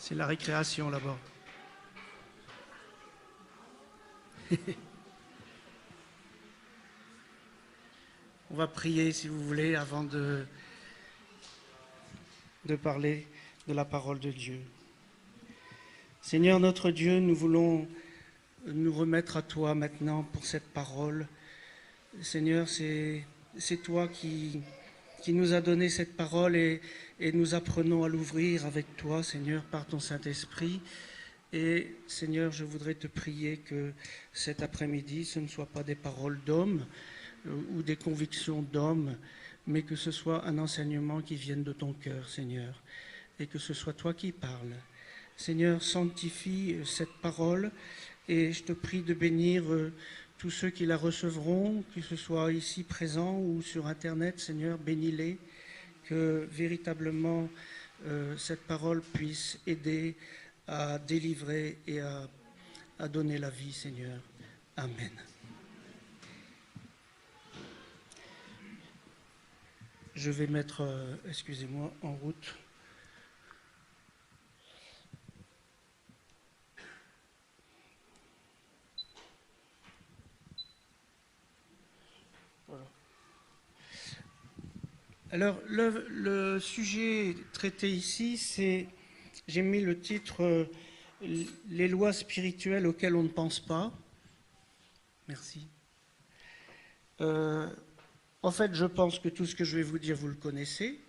C'est la récréation là-bas. On va prier, si vous voulez, avant de parler de la parole de Dieu. Seigneur notre Dieu, nous voulons nous remettre à toi maintenant pour cette parole. Seigneur, c'est toi qui nous a donné cette parole et nous apprenons à l'ouvrir avec toi, Seigneur, par ton Saint-Esprit. Et Seigneur, je voudrais te prier que cet après-midi, ce ne soit pas des paroles d'hommes ou des convictions d'hommes, mais que ce soit un enseignement qui vienne de ton cœur, Seigneur, et que ce soit toi qui parles. Seigneur, sanctifie cette parole et je te prie de bénir tous ceux qui la recevront, que ce soit ici présents ou sur Internet. Seigneur, bénis-les, que véritablement cette parole puisse aider à délivrer et à donner la vie, Seigneur. Amen. Je vais mettre, excusez-moi, en route. Voilà. Alors, le sujet traité ici, c'est, j'ai mis le titre les lois spirituelles auxquelles on ne pense pas. Merci. En fait, je pense que tout ce que je vais vous dire, vous le connaissez.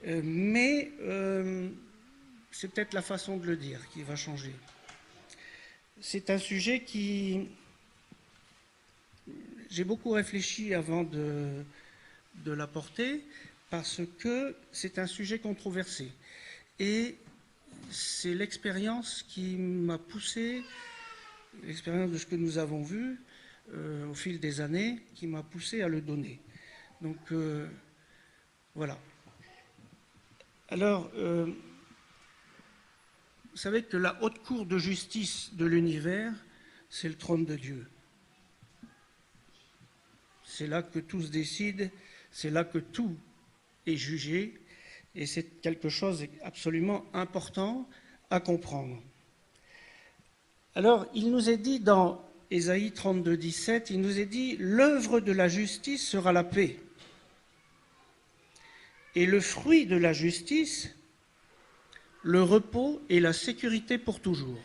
Mais c'est peut-être la façon de le dire qui va changer. C'est un sujet qui... J'ai beaucoup réfléchi avant de l'apporter parce que c'est un sujet controversé. Et c'est l'expérience qui m'a poussé, l'expérience de ce que nous avons vu au fil des années, qui m'a poussé à le donner. Donc, voilà. Alors, vous savez que la haute cour de justice de l'univers, c'est le trône de Dieu. C'est là que tout se décide, c'est là que tout est jugé, et c'est quelque chose d'absolument important à comprendre. Alors, il nous est dit dans Ésaïe 32, 17, il nous est dit « L'œuvre de la justice sera la paix, et le fruit de la justice, le repos et la sécurité pour toujours. »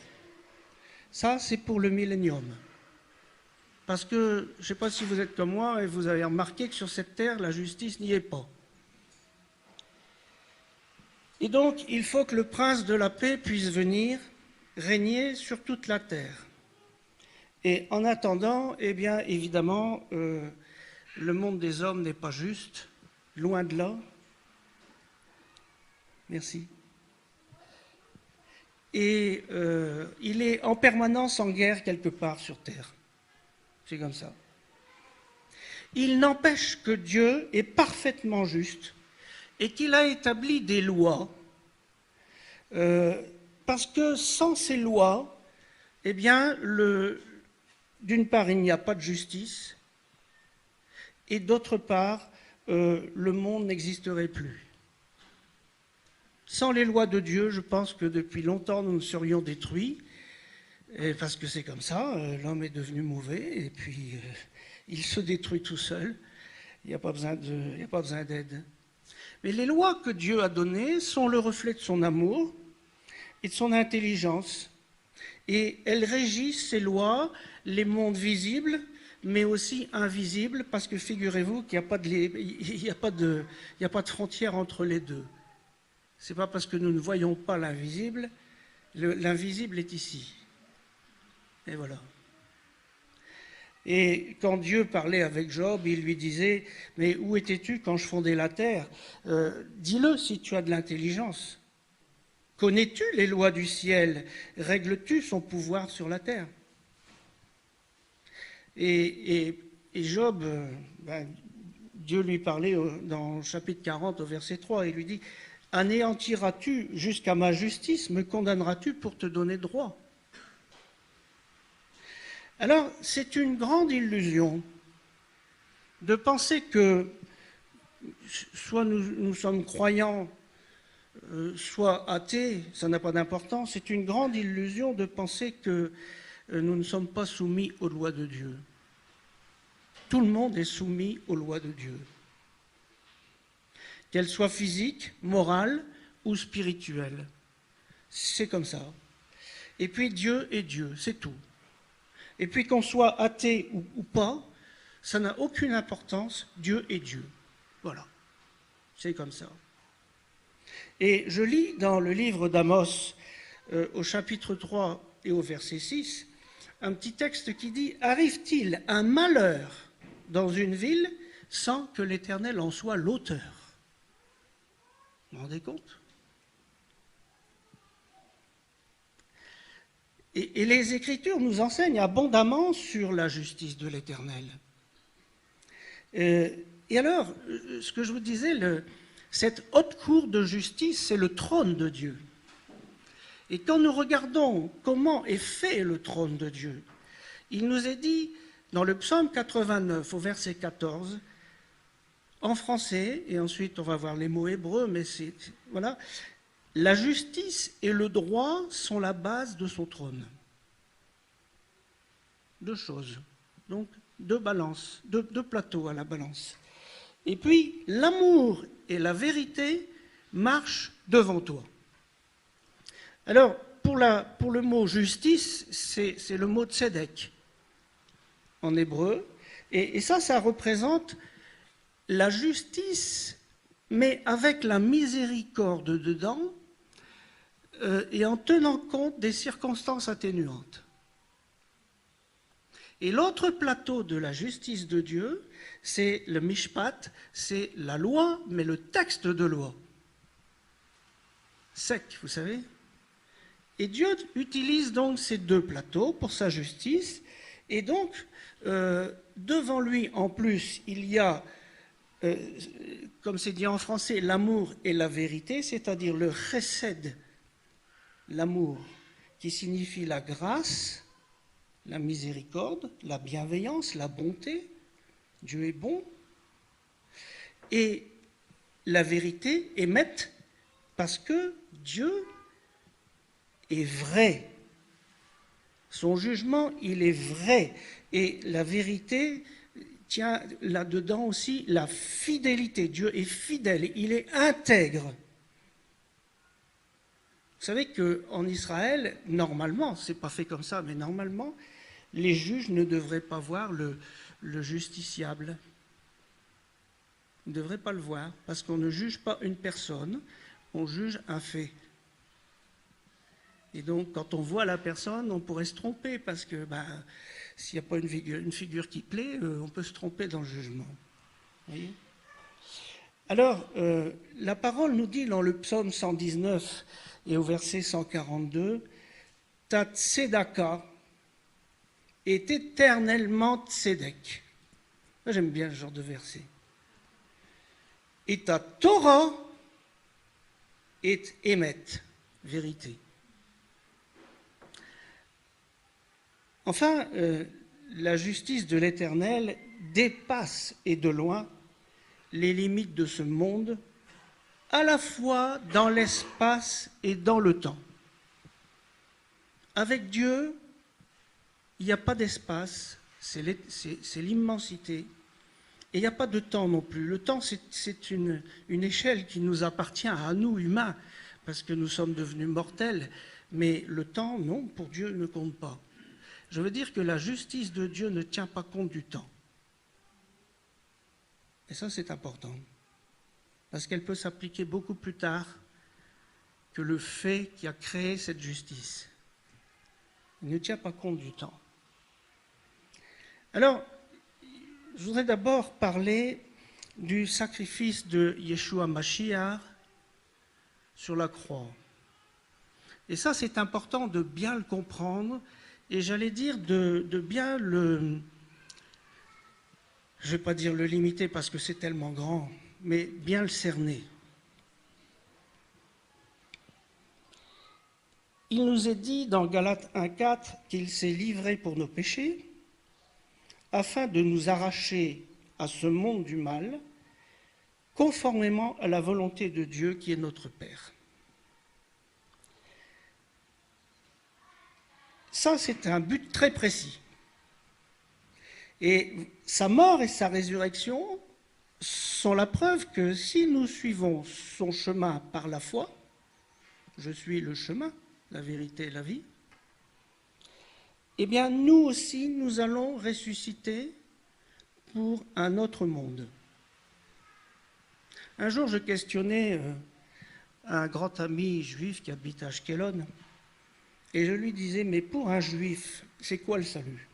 Ça, c'est pour le millénium. Parce que, je ne sais pas si vous êtes comme moi, et vous avez remarqué que sur cette terre, la justice n'y est pas. Et donc, il faut que le prince de la paix puisse venir régner sur toute la terre. Et en attendant, eh bien, évidemment, le monde des hommes n'est pas juste, loin de là. Merci. Et il est en permanence en guerre quelque part sur terre. C'est comme ça. Il n'empêche que Dieu est parfaitement juste et qu'il a établi des lois, parce que sans ces lois, eh bien, d'une part, il n'y a pas de justice, et d'autre part, le monde n'existerait plus. Sans les lois de Dieu, je pense que depuis longtemps, nous nous serions détruits, parce que c'est comme ça, l'homme est devenu mauvais, et puis il se détruit tout seul, il n'y a pas besoin d'aide. Mais les lois que Dieu a données sont le reflet de son amour et de son intelligence, et elles régissent, ces lois, les mondes visibles, mais aussi invisibles, parce que figurez-vous qu'il n'y a pas de frontière entre les deux. Ce n'est pas parce que nous ne voyons pas l'invisible, l'invisible est ici. Et voilà. Et quand Dieu parlait avec Job, il lui disait « Mais où étais-tu quand je fondais la terre ? Dis-le si tu as de l'intelligence. Connais-tu les lois du ciel ? Règles-tu son pouvoir sur la terre ?» Et Job, Dieu lui parlait dans le chapitre 40 au verset 3, il lui dit « Anéantiras-tu jusqu'à ma justice ? Me condamneras-tu pour te donner droit ?» Alors, c'est une grande illusion de penser que soit nous sommes croyants soit athée, ça n'a pas d'importance. C'est une grande illusion de penser que nous ne sommes pas soumis aux lois de Dieu. Tout le monde est soumis aux lois de Dieu, qu'elles soient physiques, morales ou spirituelles. C'est comme ça. Et puis Dieu est Dieu, c'est tout. Et puis qu'on soit athée ou pas, ça n'a aucune importance, Dieu est Dieu. Voilà, c'est comme ça. Et je lis dans le livre d'Amos, au chapitre 3 et au verset 6, un petit texte qui dit « Arrive-t-il un malheur dans une ville sans que l'Éternel en soit l'auteur ?» Vous vous rendez compte ? Et les Écritures nous enseignent abondamment sur la justice de l'Éternel. Et alors, ce que je vous disais, cette haute cour de justice, c'est le trône de Dieu. Et quand nous regardons comment est fait le trône de Dieu, il nous est dit dans le psaume 89 au verset 14, en français, et ensuite on va voir les mots hébreux, mais voilà, la justice et le droit sont la base de son trône. Deux choses, donc deux balances, deux plateaux à la balance. Et puis l'amour et la vérité marchent devant toi. Alors, pour le mot justice, c'est le mot tzedek en hébreu. Et ça représente la justice, mais avec la miséricorde dedans et en tenant compte des circonstances atténuantes. Et l'autre plateau de la justice de Dieu, c'est le mishpat, c'est la loi, mais le texte de loi. Sec, vous savez. Et Dieu utilise donc ces deux plateaux pour sa justice. Et donc, devant lui, en plus, il y a, comme c'est dit en français, l'amour et la vérité, c'est-à-dire le chesed, l'amour, qui signifie la grâce, la miséricorde, la bienveillance, la bonté. Dieu est bon. Et la vérité émet parce que Dieu est vrai. Son jugement, il est vrai. Et la vérité tient là-dedans aussi la fidélité. Dieu est fidèle, il est intègre. Vous savez qu'en Israël, normalement, c'est pas fait comme ça, mais normalement, les juges ne devraient pas voir le justiciable. Ils ne devraient pas le voir, parce qu'on ne juge pas une personne, on juge un fait. Et donc, quand on voit la personne, on pourrait se tromper, parce que s'il n'y a pas une figure qui plaît, on peut se tromper dans le jugement. Vous voyez ? Alors, la parole nous dit dans le psaume 119 et au verset 142, « Ta tzedaka est éternellement tzedek ». J'aime bien ce genre de verset. « Et ta Torah est émet », vérité. Enfin, la justice de l'Éternel dépasse et de loin les limites de ce monde, à la fois dans l'espace et dans le temps. Avec Dieu, il n'y a pas d'espace, c'est l'immensité, et il n'y a pas de temps non plus. Le temps, c'est une échelle qui nous appartient à nous, humains, parce que nous sommes devenus mortels, mais le temps, non, pour Dieu, ne compte pas. Je veux dire que la justice de Dieu ne tient pas compte du temps. Et ça, c'est important, parce qu'elle peut s'appliquer beaucoup plus tard que le fait qui a créé cette justice. Il ne tient pas compte du temps. Alors, je voudrais d'abord parler du sacrifice de Yeshua Mashiach sur la croix. Et ça, c'est important de bien le comprendre, et j'allais dire de bien le... Je ne vais pas dire le limiter parce que c'est tellement grand, mais bien le cerner. Il nous est dit dans Galates 1,4 qu'il s'est livré pour nos péchés, afin de nous arracher à ce monde du mal, conformément à la volonté de Dieu qui est notre Père. Ça, c'est un but très précis. Et sa mort et sa résurrection sont la preuve que si nous suivons son chemin par la foi, je suis le chemin, la vérité et la vie, eh bien nous aussi, nous allons ressusciter pour un autre monde. Un jour, je questionnais un grand ami juif qui habite à Ashkelon, et je lui disais, mais pour un juif, c'est quoi le salut?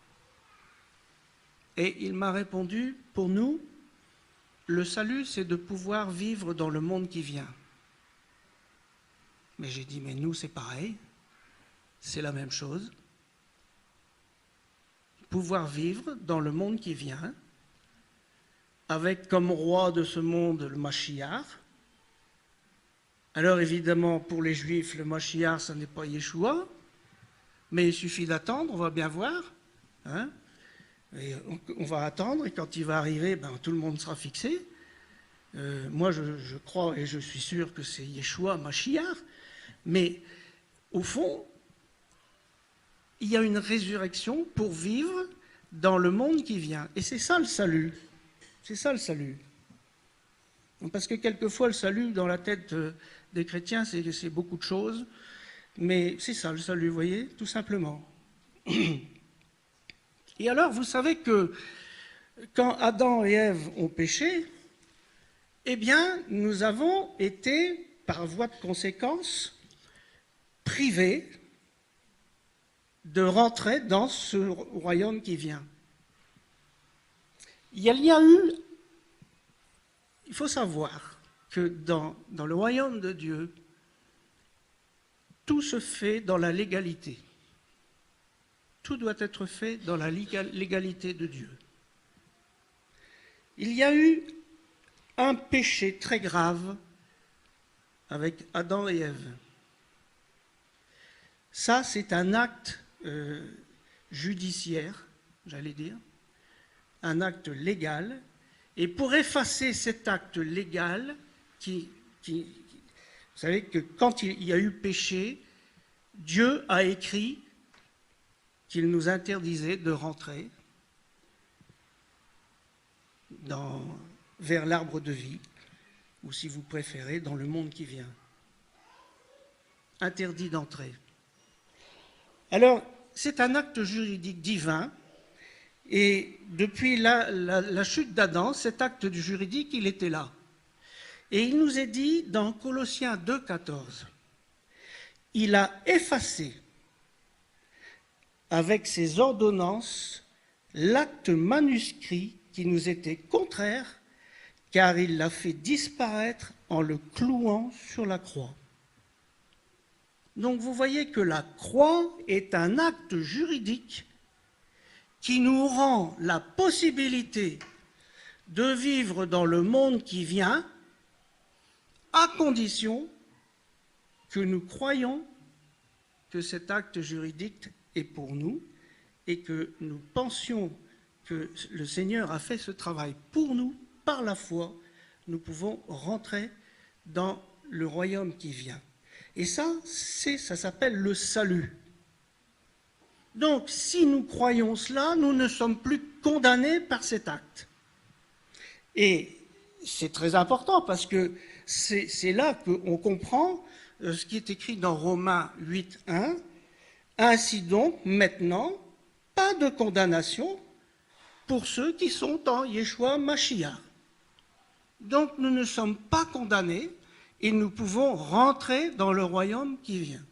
Et il m'a répondu, pour nous, le salut, c'est de pouvoir vivre dans le monde qui vient. Mais j'ai dit, mais nous, c'est pareil, c'est la même chose. Pouvoir vivre dans le monde qui vient, avec comme roi de ce monde le Mashiach. Alors évidemment, pour les Juifs, le Mashiach, ce n'est pas Yeshua, mais il suffit d'attendre, on va bien voir. Hein, et on va attendre, et quand il va arriver, ben, tout le monde sera fixé. Moi, je crois et je suis sûr que c'est Yeshua, Mashiach, mais au fond, il y a une résurrection pour vivre dans le monde qui vient. Et c'est ça le salut. C'est ça le salut. Parce que quelquefois, le salut, dans la tête des chrétiens, c'est beaucoup de choses. Mais c'est ça le salut, vous voyez, tout simplement. Et alors, vous savez que quand Adam et Ève ont péché, eh bien, nous avons été, par voie de conséquence, privés de rentrer dans ce royaume qui vient. Il y a eu, il faut savoir que dans le royaume de Dieu, tout se fait dans la légalité. Tout doit être fait dans la légalité de Dieu. Il y a eu un péché très grave avec Adam et Ève. Ça, c'est un acte judiciaire, j'allais dire, un acte légal, et pour effacer cet acte légal, vous savez que quand il y a eu péché, Dieu a écrit qu'il nous interdisait de rentrer vers l'arbre de vie, ou si vous préférez, dans le monde qui vient. Interdit d'entrer. Alors, c'est un acte juridique divin, et depuis la chute d'Adam, cet acte juridique, il était là. Et il nous est dit dans Colossiens 2,14, il a effacé avec ses ordonnances l'acte manuscrit qui nous était contraire, car il l'a fait disparaître en le clouant sur la croix. Donc vous voyez que la croix est un acte juridique qui nous rend la possibilité de vivre dans le monde qui vient, à condition que nous croyons que cet acte juridique est pour nous et que nous pensions que le Seigneur a fait ce travail pour nous, par la foi, nous pouvons rentrer dans le royaume qui vient. Et ça s'appelle le salut. Donc, si nous croyons cela, nous ne sommes plus condamnés par cet acte. Et c'est très important parce que c'est là qu'on comprend ce qui est écrit dans Romains 8.1. Ainsi donc, maintenant, pas de condamnation pour ceux qui sont en Yeshua Mashiach. Donc, nous ne sommes pas condamnés et nous pouvons rentrer dans le royaume qui vient.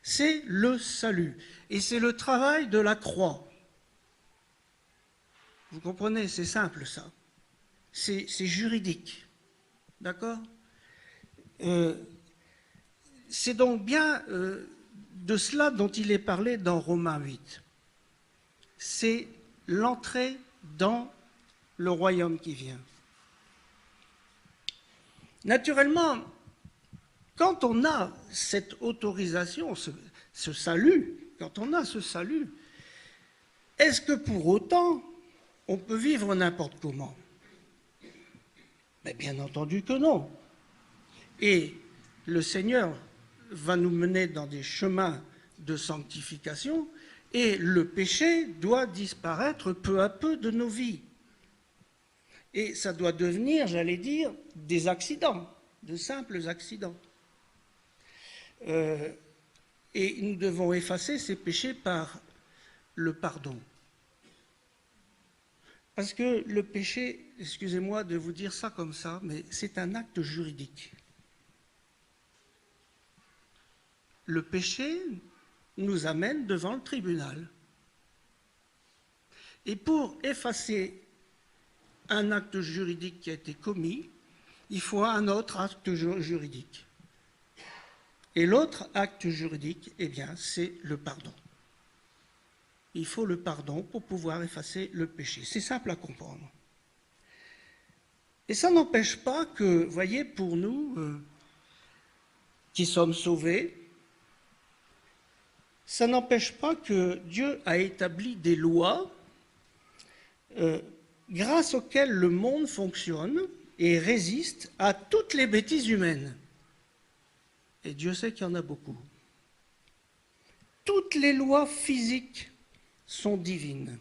C'est le salut. Et c'est le travail de la croix. Vous comprenez, c'est simple ça. C'est juridique. D'accord ? C'est donc bien de cela dont il est parlé dans Romains 8. C'est l'entrée dans le royaume qui vient. Naturellement, quand on a cette autorisation, ce salut, quand on a ce salut, est-ce que pour autant on peut vivre n'importe comment? Mais bien entendu que non. Et le Seigneur va nous mener dans des chemins de sanctification Et le péché doit disparaître peu à peu de nos vies. Et ça doit devenir, j'allais dire, des accidents, de simples accidents. Et nous devons effacer ces péchés par le pardon. Parce que le péché, excusez-moi de vous dire ça comme ça, mais c'est un acte juridique. Le péché nous amène devant le tribunal. Et pour effacer un acte juridique qui a été commis, il faut un autre acte juridique. Et l'autre acte juridique, eh bien, c'est le pardon. Il faut le pardon pour pouvoir effacer le péché. C'est simple à comprendre. Et ça n'empêche pas que, voyez, pour nous qui sommes sauvés, ça n'empêche pas que Dieu a établi des lois grâce auxquelles le monde fonctionne et résiste à toutes les bêtises humaines. Et Dieu sait qu'il y en a beaucoup. Toutes les lois physiques sont divines.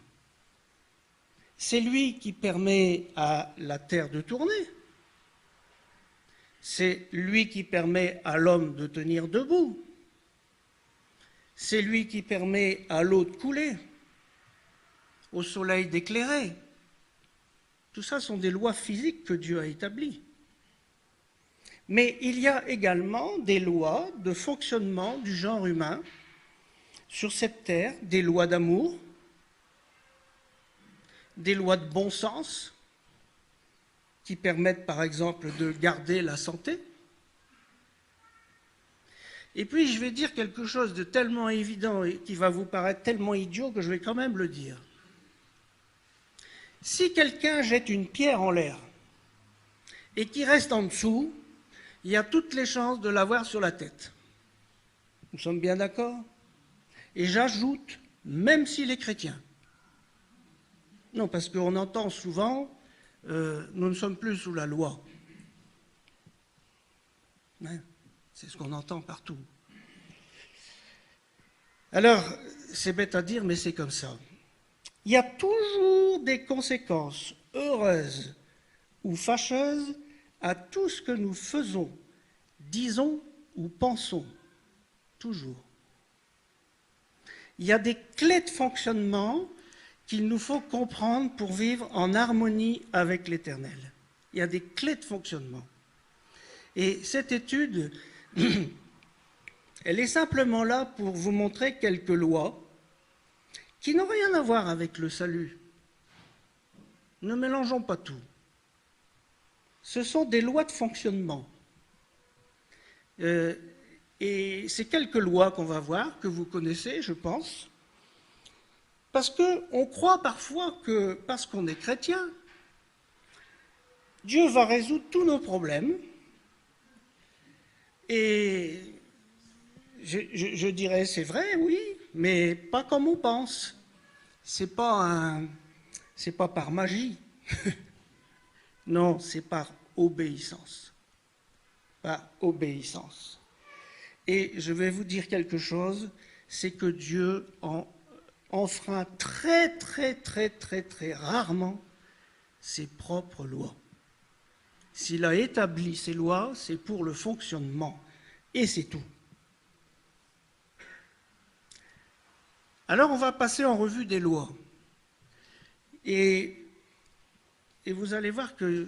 C'est lui qui permet à la terre de tourner. C'est lui qui permet à l'homme de tenir debout. C'est lui qui permet à l'eau de couler, au soleil d'éclairer. Tout ça sont des lois physiques que Dieu a établies. Mais il y a également des lois de fonctionnement du genre humain sur cette terre, des lois d'amour, des lois de bon sens, qui permettent par exemple de garder la santé. Et puis je vais dire quelque chose de tellement évident et qui va vous paraître tellement idiot que je vais quand même le dire. Si quelqu'un jette une pierre en l'air et qui reste en dessous, il y a toutes les chances de l'avoir sur la tête. Nous sommes bien d'accord? Et j'ajoute, même s'il est chrétien. Non, parce qu'on entend souvent, nous ne sommes plus sous la loi. Hein? C'est ce qu'on entend partout. Alors, c'est bête à dire, mais c'est comme ça. Il y a toujours des conséquences heureuses ou fâcheuses à tout ce que nous faisons, disons ou pensons. Toujours. Il y a des clés de fonctionnement qu'il nous faut comprendre pour vivre en harmonie avec l'Éternel. Il y a des clés de fonctionnement. Et cette étude, elle est simplement là pour vous montrer quelques lois qui n'ont rien à voir avec le salut. Ne mélangeons pas tout. Ce sont des lois de fonctionnement. Et c'est quelques lois qu'on va voir, que vous connaissez, je pense, parce qu'on croit parfois que, parce qu'on est chrétien, Dieu va résoudre tous nos problèmes. Et je dirais, c'est vrai, oui, mais pas comme on pense. C'est pas par magie. Non, c'est par obéissance. Par obéissance. Et je vais vous dire quelque chose, c'est que Dieu enfreint très, très, très, très, très rarement ses propres lois. S'il a établi ces lois, c'est pour le fonctionnement. Et c'est tout. Alors, on va passer en revue des lois. Et vous allez voir que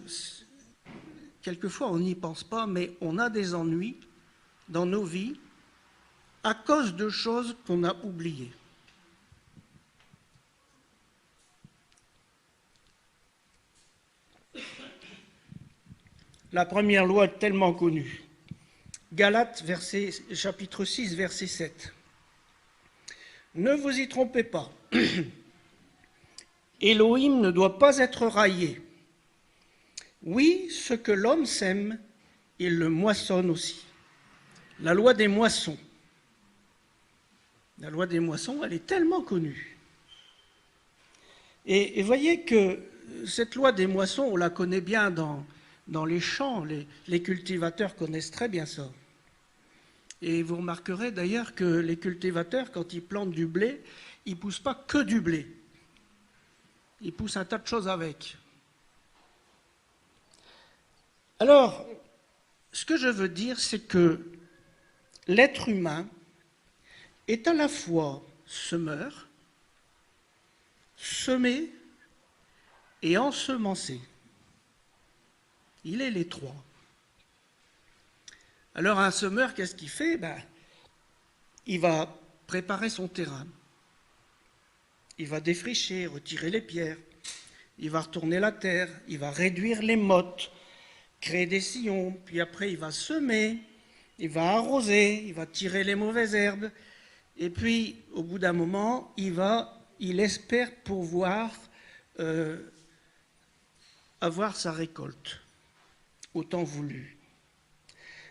quelquefois, on n'y pense pas, mais on a des ennuis dans nos vies à cause de choses qu'on a oubliées. La première loi est tellement connue. Galates, chapitre 6, verset 7. Ne vous y trompez pas. Elohim ne doit pas être raillé. Oui, ce que l'homme sème, il le moissonne aussi. La loi des moissons. La loi des moissons, elle est tellement connue. Et voyez que cette loi des moissons, on la connaît bien dans les champs, les cultivateurs connaissent très bien ça. Et vous remarquerez d'ailleurs que les cultivateurs, quand ils plantent du blé, ils ne poussent pas que du blé. Ils poussent un tas de choses avec. Alors, ce que je veux dire, c'est que l'être humain est à la fois semeur, semé et ensemencé. Il est les trois. Alors un semeur, qu'est-ce qu'il fait? Il va préparer son terrain. Il va défricher, retirer les pierres. Il va retourner la terre. Il va réduire les mottes, créer des sillons. Puis après, il va semer. Il va arroser. Il va tirer les mauvaises herbes. Et puis, au bout d'un moment, il espère pouvoir avoir sa récolte, au temps voulu.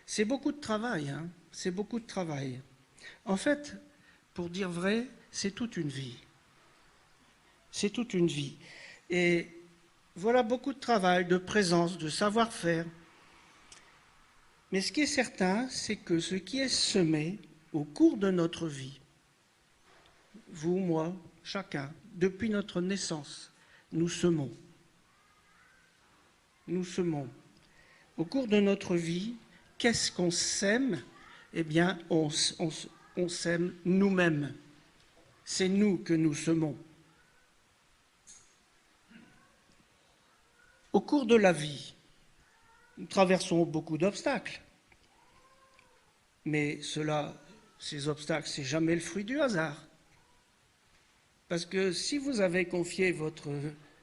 C'est beaucoup de travail, hein, c'est beaucoup de travail. En fait, pour dire vrai, c'est toute une vie. C'est toute une vie. Et voilà beaucoup de travail, de présence, de savoir-faire. Mais ce qui est certain, c'est que ce qui est semé au cours de notre vie, vous, moi, chacun, depuis notre naissance, nous semons. Nous semons. Au cours de notre vie, qu'est-ce qu'on sème? Eh bien, on sème nous-mêmes. C'est nous que nous semons. Au cours de la vie, nous traversons beaucoup d'obstacles. Mais ces obstacles, c'est jamais le fruit du hasard. Parce que si vous avez confié votre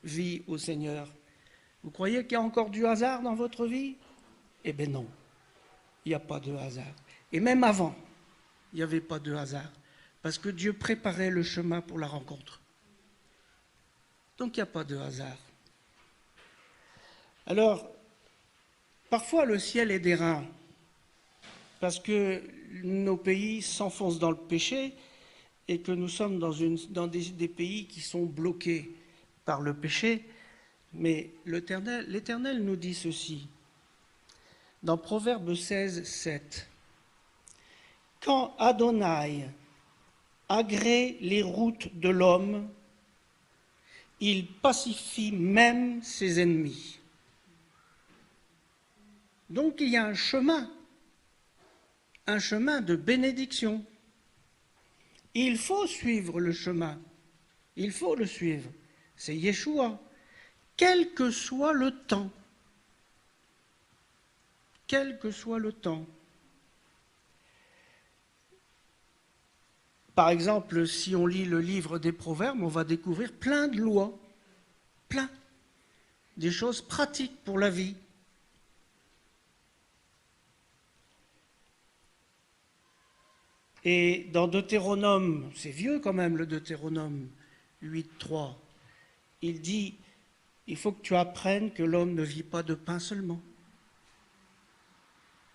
vie au Seigneur, vous croyez qu'il y a encore du hasard dans votre vie? Eh bien non, il n'y a pas de hasard. Et même avant, il n'y avait pas de hasard. Parce que Dieu préparait le chemin pour la rencontre. Donc il n'y a pas de hasard. Alors, parfois le ciel est d'airain, parce que nos pays s'enfoncent dans le péché et que nous sommes dans des pays qui sont bloqués par le péché. Mais l'Éternel nous dit ceci, dans Proverbe 16, 7. « Quand Adonai agrée les routes de l'homme, il pacifie même ses ennemis. » Donc il y a un chemin de bénédiction. Il faut suivre le chemin, il faut le suivre. C'est Yeshua, quel que soit le temps. Quel que soit le temps. Par exemple, si on lit le livre des Proverbes, on va découvrir plein de lois, plein, des choses pratiques pour la vie. Et dans Deutéronome, c'est vieux quand même le Deutéronome 8.3, il dit, il faut que tu apprennes que l'homme ne vit pas de pain seulement.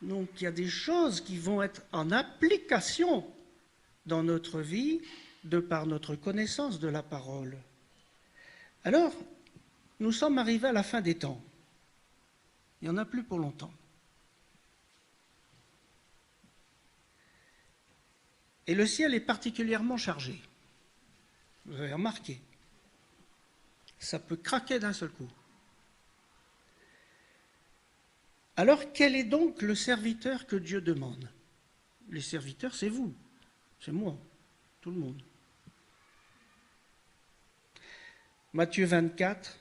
Donc il y a des choses qui vont être en application dans notre vie de par notre connaissance de la parole. Alors, nous sommes arrivés à la fin des temps. Il n'y en a plus pour longtemps. Et le ciel est particulièrement chargé. Vous avez remarqué. Ça peut craquer d'un seul coup. Alors, quel est donc le serviteur que Dieu demande? Les serviteurs, c'est vous, c'est moi, tout le monde. Matthieu 24,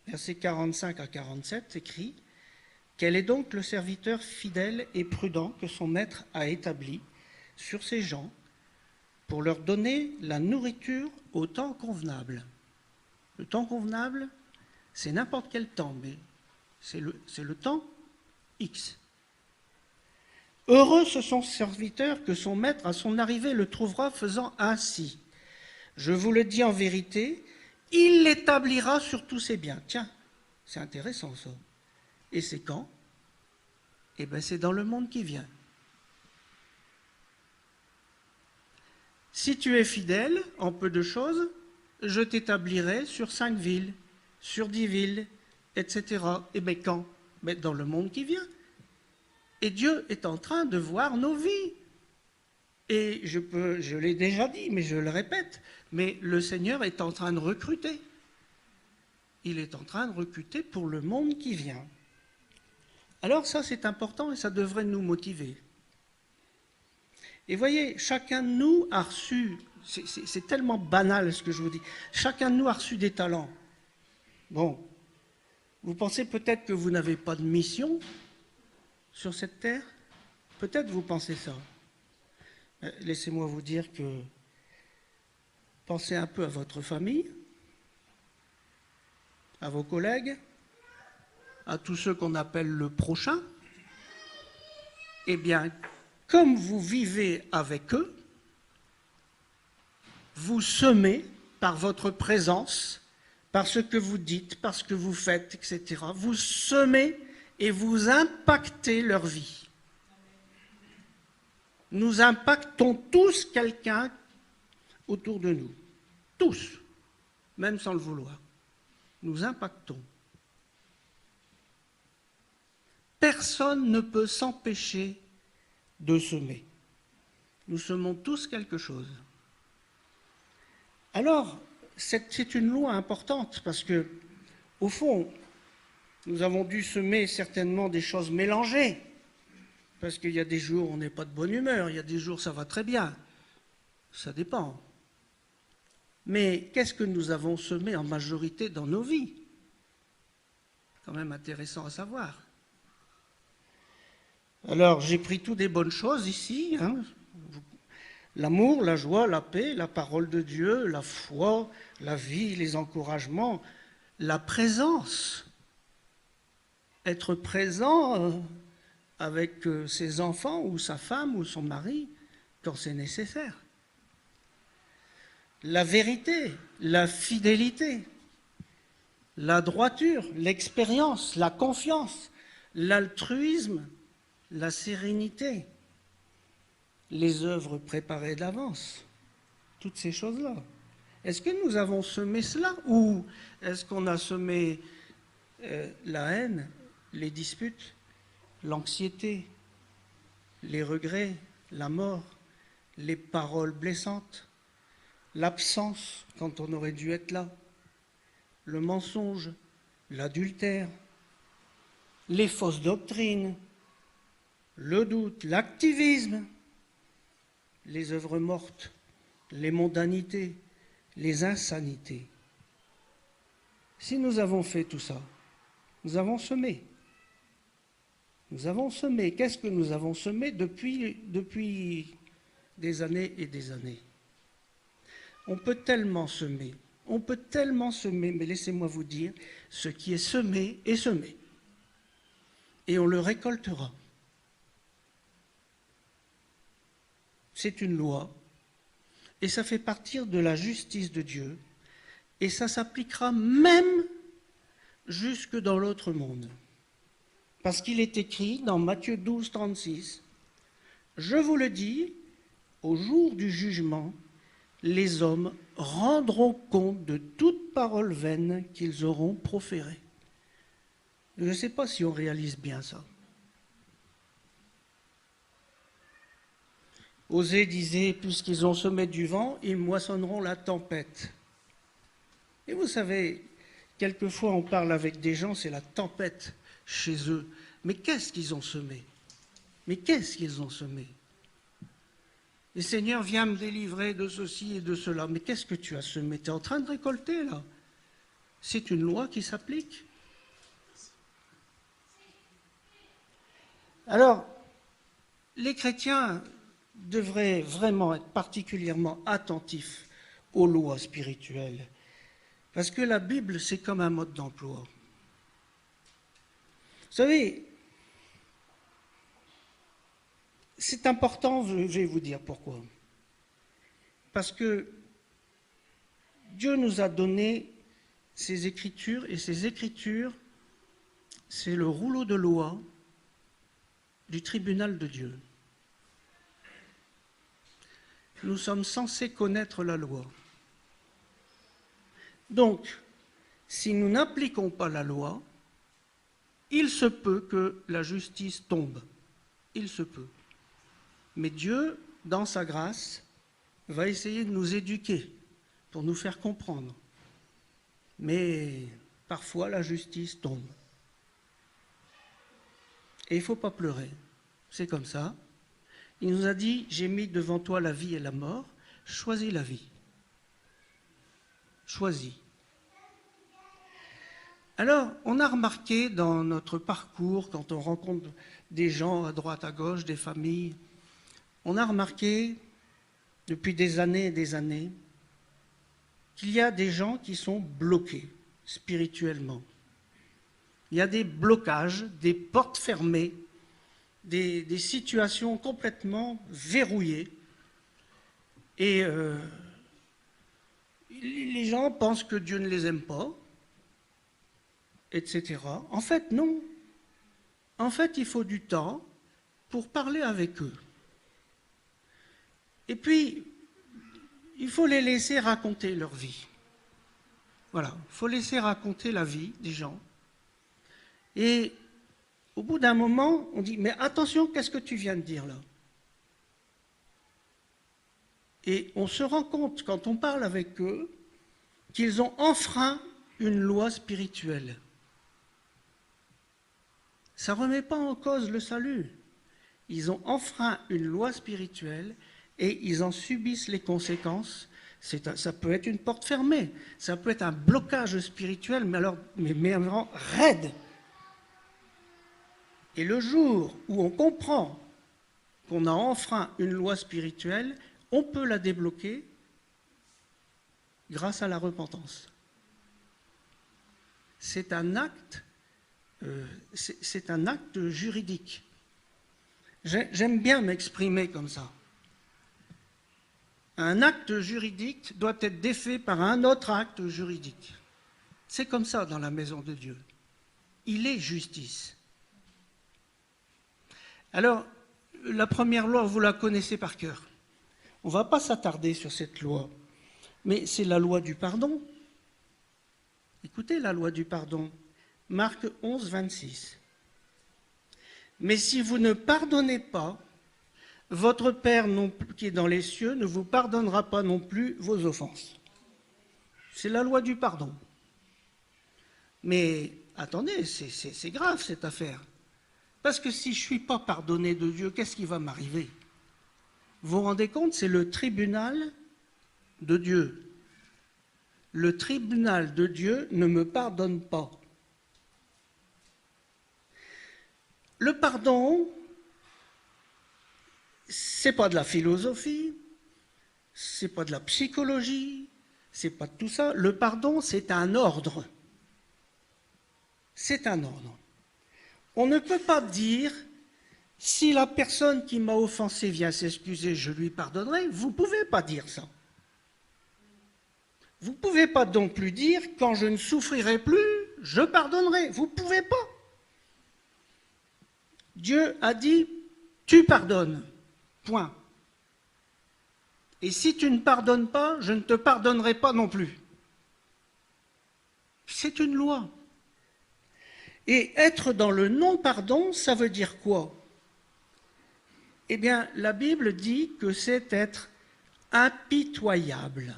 versets 45 à 47, écrit « Quel est donc le serviteur fidèle et prudent que son maître a établi sur ses gens pour leur donner la nourriture au temps convenable ?» Le temps convenable, c'est n'importe quel temps, mais c'est le temps X. Heureux ce sont ces serviteurs que son maître à son arrivée le trouvera faisant ainsi. Je vous le dis en vérité, il l'établira sur tous ses biens. Tiens, c'est intéressant ça. Et c'est quand? Eh bien, c'est dans le monde qui vient. Si tu es fidèle en peu de choses, je t'établirai sur 5 villes, sur 10 villes, etc. Et bien quand? Mais dans le monde qui vient. Et Dieu est en train de voir nos vies. Et je l'ai déjà dit, mais je le répète, mais le Seigneur est en train de recruter. Il est en train de recruter pour le monde qui vient. Alors ça, c'est important et ça devrait nous motiver. Et voyez, chacun de nous a reçu, c'est tellement banal ce que je vous dis, chacun de nous a reçu des talents. Bon, vous pensez peut-être que vous n'avez pas de mission sur cette terre? Peut-être vous pensez ça. Laissez-moi vous dire que pensez un peu à votre famille, à vos collègues, à tous ceux qu'on appelle le prochain. Eh bien, comme vous vivez avec eux, vous semez par votre présence, par ce que vous dites, par ce que vous faites, etc. Vous semez et vous impactez leur vie. Nous impactons tous quelqu'un autour de nous. Tous, même sans le vouloir. Nous impactons. Personne ne peut s'empêcher de semer. Nous semons tous quelque chose. Alors, c'est une loi importante parce que, au fond, nous avons dû semer certainement des choses mélangées. Parce qu'il y a des jours où on n'est pas de bonne humeur, il y a des jours où ça va très bien. Ça dépend. Mais qu'est-ce que nous avons semé en majorité dans nos vies? Quand même intéressant à savoir. Alors, j'ai pris toutes des bonnes choses ici, hein. L'amour, la joie, la paix, la parole de Dieu, la foi, la vie, les encouragements, la présence. Être présent avec ses enfants ou sa femme ou son mari quand c'est nécessaire. La vérité, la fidélité, la droiture, l'expérience, la confiance, l'altruisme, la sérénité, les œuvres préparées d'avance, toutes ces choses-là. Est-ce que nous avons semé cela ou est-ce qu'on a semé la haine, les disputes, l'anxiété, les regrets, la mort, les paroles blessantes, l'absence quand on aurait dû être là, le mensonge, l'adultère, les fausses doctrines, le doute, l'activisme, les œuvres mortes, les mondanités, les insanités. Si nous avons fait tout ça, nous avons semé. Nous avons semé. Qu'est-ce que nous avons semé depuis des années et des années? On peut tellement semer, mais laissez-moi vous dire, ce qui est semé est semé. Et on le récoltera. C'est une loi, et ça fait partie de la justice de Dieu, et ça s'appliquera même jusque dans l'autre monde. Parce qu'il est écrit dans Matthieu 12, 36, « Je vous le dis, au jour du jugement, les hommes rendront compte de toute parole vaine qu'ils auront proférée. » Je ne sais pas si on réalise bien ça. Osée disait, puisqu'ils ont semé du vent, ils moissonneront la tempête. Et vous savez, quelquefois on parle avec des gens, c'est la tempête chez eux. Mais qu'est-ce qu'ils ont semé? Mais qu'est-ce qu'ils ont semé? Et Seigneur, viens me délivrer de ceci et de cela. Mais qu'est-ce que tu as semé? Tu es en train de récolter là. C'est une loi qui s'applique. Alors, les chrétiens devraient vraiment être particulièrement attentifs aux lois spirituelles. Parce que la Bible, c'est comme un mode d'emploi. Vous savez, c'est important, je vais vous dire pourquoi. Parce que Dieu nous a donné ces Écritures, et ces Écritures, c'est le rouleau de loi du tribunal de Dieu. Nous sommes censés connaître la loi. Donc, si nous n'appliquons pas la loi, il se peut que la justice tombe. Il se peut. Mais Dieu dans sa grâce, va essayer de nous éduquer pour nous faire comprendre. Mais parfois, la justice tombe. Et il ne faut pas pleurer. C'est comme ça. Il nous a dit, j'ai mis devant toi la vie et la mort, choisis la vie. Choisis. Alors, on a remarqué dans notre parcours, quand on rencontre des gens à droite, à gauche, des familles, on a remarqué depuis des années et des années qu'il y a des gens qui sont bloqués spirituellement. Il y a des blocages, des portes fermées, des situations complètement verrouillées. Et les gens pensent que Dieu ne les aime pas, etc. En fait, non. En fait, il faut du temps pour parler avec eux. Et puis, il faut les laisser raconter leur vie. Voilà, il faut laisser raconter la vie des gens. Et au bout d'un moment, on dit, mais attention, qu'est-ce que tu viens de dire là? Et on se rend compte, quand on parle avec eux, qu'ils ont enfreint une loi spirituelle. Ça ne remet pas en cause le salut. Ils ont enfreint une loi spirituelle et ils en subissent les conséquences. Ça peut être une porte fermée, ça peut être un blocage spirituel, mais vraiment raide. Et le jour où on comprend qu'on a enfreint une loi spirituelle, on peut la débloquer grâce à la repentance. C'est un acte juridique. J'aime bien m'exprimer comme ça. Un acte juridique doit être défait par un autre acte juridique. C'est comme ça dans la maison de Dieu. Il est justice. Alors, la première loi, vous la connaissez par cœur. On ne va pas s'attarder sur cette loi, mais c'est la loi du pardon. Écoutez la loi du pardon. Marc 11, 26. Mais si vous ne pardonnez pas, votre Père qui est dans les cieux ne vous pardonnera pas non plus vos offenses. C'est la loi du pardon. Mais attendez, c'est grave cette affaire. Parce que si je ne suis pas pardonné de Dieu, qu'est-ce qui va m'arriver? Vous vous rendez compte, c'est le tribunal de Dieu. Le tribunal de Dieu ne me pardonne pas. Le pardon, c'est pas de la philosophie, c'est pas de la psychologie, c'est pas de tout ça. Le pardon, c'est un ordre. C'est un ordre. On ne peut pas dire, si la personne qui m'a offensé vient s'excuser, je lui pardonnerai. Vous ne pouvez pas dire ça. Vous ne pouvez pas non plus dire, quand je ne souffrirai plus, je pardonnerai. Vous ne pouvez pas. Dieu a dit, tu pardonnes. Point. Et si tu ne pardonnes pas, je ne te pardonnerai pas non plus. C'est une loi. Et être dans le non-pardon, ça veut dire quoi? Eh bien, la Bible dit que c'est être impitoyable.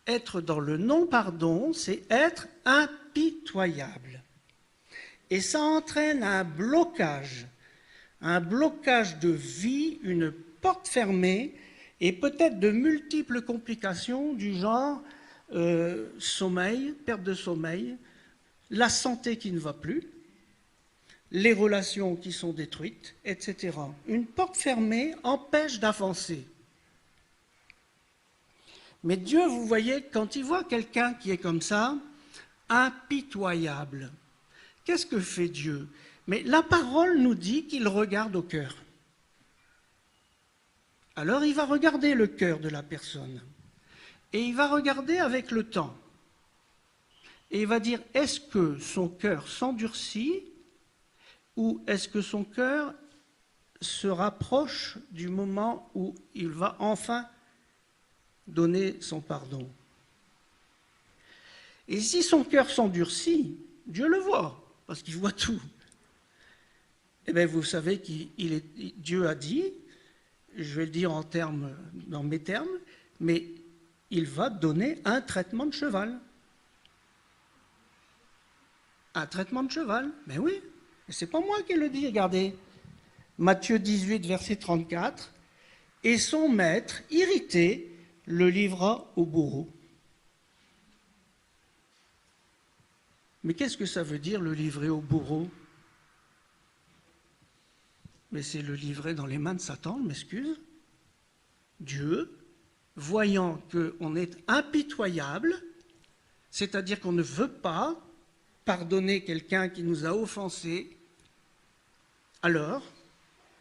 Être dans le non-pardon, c'est être impitoyable. Et ça entraîne un blocage de vie, une porte fermée, et peut-être de multiples complications du genre sommeil, perte de sommeil, la santé qui ne va plus, les relations qui sont détruites, etc. Une porte fermée empêche d'avancer. Mais Dieu, vous voyez, quand il voit quelqu'un qui est comme ça, impitoyable, qu'est-ce que fait Dieu? Mais la parole nous dit qu'il regarde au cœur. Alors il va regarder le cœur de la personne. Et il va regarder avec le temps. Et il va dire, est-ce que son cœur s'endurcit ou est-ce que son cœur se rapproche du moment où il va enfin donner son pardon? Et si son cœur s'endurcit, Dieu le voit, parce qu'il voit tout. Eh bien, vous savez Dieu a dit, je vais le dire dans mes termes, mais il va donner un traitement de cheval. Un traitement de cheval, mais oui, c'est pas moi qui le dis, regardez. Matthieu 18, verset 34, « Et son maître, irrité, le livra au bourreau. » Mais qu'est-ce que ça veut dire, le livrer au bourreau? Mais c'est le livrer dans les mains de Satan, je m'excuse. Dieu, voyant qu'on est impitoyable, c'est-à-dire qu'on ne veut pas pardonner quelqu'un qui nous a offensés, alors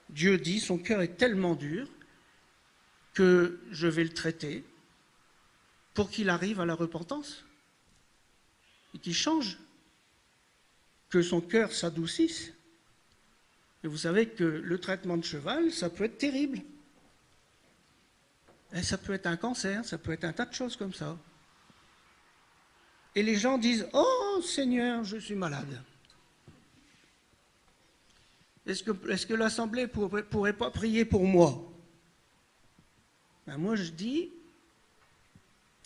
Dieu dit, son cœur est tellement dur que je vais le traiter pour qu'il arrive à la repentance et qu'il change, que son cœur s'adoucisse. Et vous savez que le traitement de cheval, ça peut être terrible. Et ça peut être un cancer, ça peut être un tas de choses comme ça. Et les gens disent, « Oh Seigneur, je suis malade. » Est-ce que l'Assemblée ne pourrait pas prier pour moi? Ben moi je dis,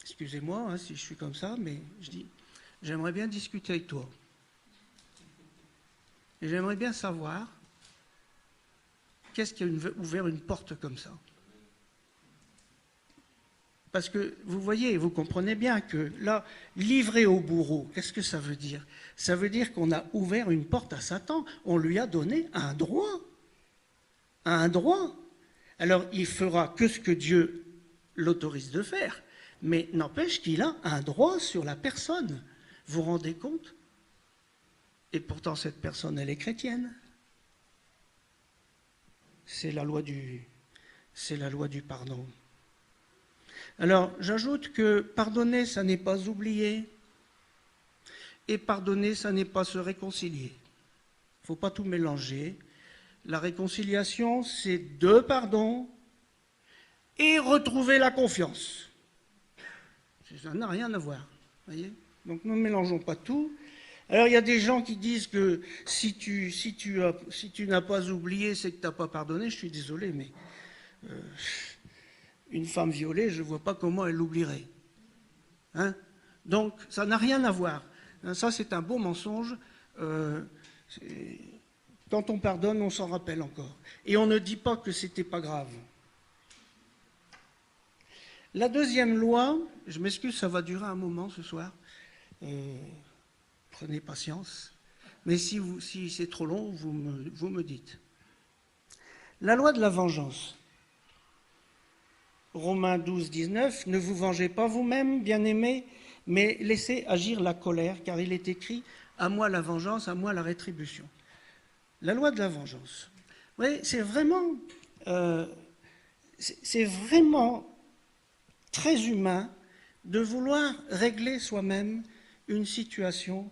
excusez-moi hein, si je suis comme ça, mais je dis, j'aimerais bien discuter avec toi. Et j'aimerais bien savoir qu'est-ce qui a ouvert une porte comme ça. Parce que vous voyez, vous comprenez bien que là, livrer au bourreau, qu'est-ce que ça veut dire? Ça veut dire qu'on a ouvert une porte à Satan, on lui a donné un droit. Un droit. Alors il fera que ce que Dieu l'autorise de faire, mais n'empêche qu'il a un droit sur la personne. Vous vous rendez compte? Et pourtant cette personne, elle est chrétienne. C'est la loi du pardon. Alors, j'ajoute que pardonner, ça n'est pas oublier, et pardonner, ça n'est pas se réconcilier. Il ne faut pas tout mélanger. La réconciliation, c'est deux pardons et retrouver la confiance. Ça n'a rien à voir, voyez. Donc, ne mélangeons pas tout. Alors, il y a des gens qui disent que si tu n'as pas oublié, c'est que tu n'as pas pardonné. Je suis désolé, mais... une femme violée, je ne vois pas comment elle l'oublierait. Hein? Donc, ça n'a rien à voir. Ça, c'est un beau mensonge. Quand on pardonne, on s'en rappelle encore. Et on ne dit pas que ce n'était pas grave. La deuxième loi, je m'excuse, ça va durer un moment ce soir. Prenez patience. Mais si c'est trop long, vous me dites. La loi de la vengeance. Romains 12, 19, « Ne vous vengez pas vous-même, bien-aimés, mais laissez agir la colère, car il est écrit, à moi la vengeance, à moi la rétribution. » La loi de la vengeance. Vous voyez, c'est vraiment très humain de vouloir régler soi-même une situation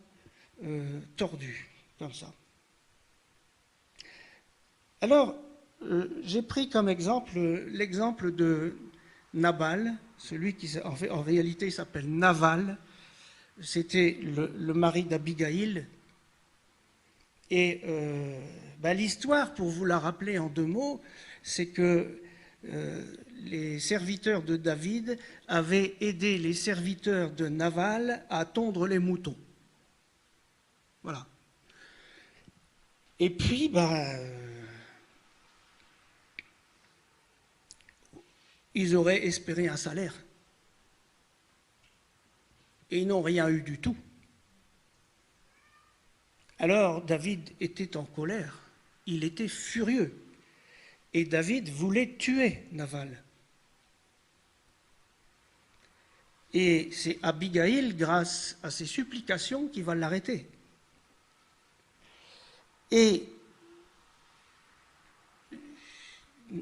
tordue, comme ça. Alors, j'ai pris comme exemple l'exemple de Nabal, celui qui en réalité s'appelle Naval. C'était le mari d'Abigaïl. Et l'histoire, pour vous la rappeler en deux mots, c'est que les serviteurs de David avaient aidé les serviteurs de Nabal à tondre les moutons. Voilà. Et puis, ils auraient espéré un salaire. Et ils n'ont rien eu du tout. Alors David était en colère, il était furieux. Et David voulait tuer Nabal. Et c'est Abigaïl, grâce à ses supplications, qui va l'arrêter. Et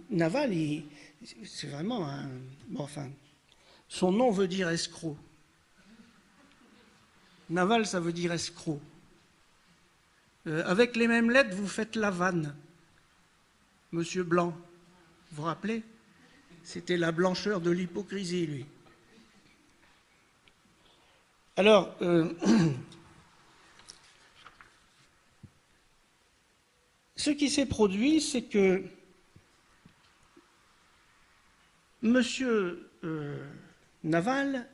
Nabal, c'est vraiment un... Bon, enfin, son nom veut dire escroc. Naval, ça veut dire escroc. Avec les mêmes lettres, vous faites la vanne. Monsieur Blanc, vous vous rappelez? C'était la blancheur de l'hypocrisie, lui. Alors, ce qui s'est produit, c'est que Monsieur Naval,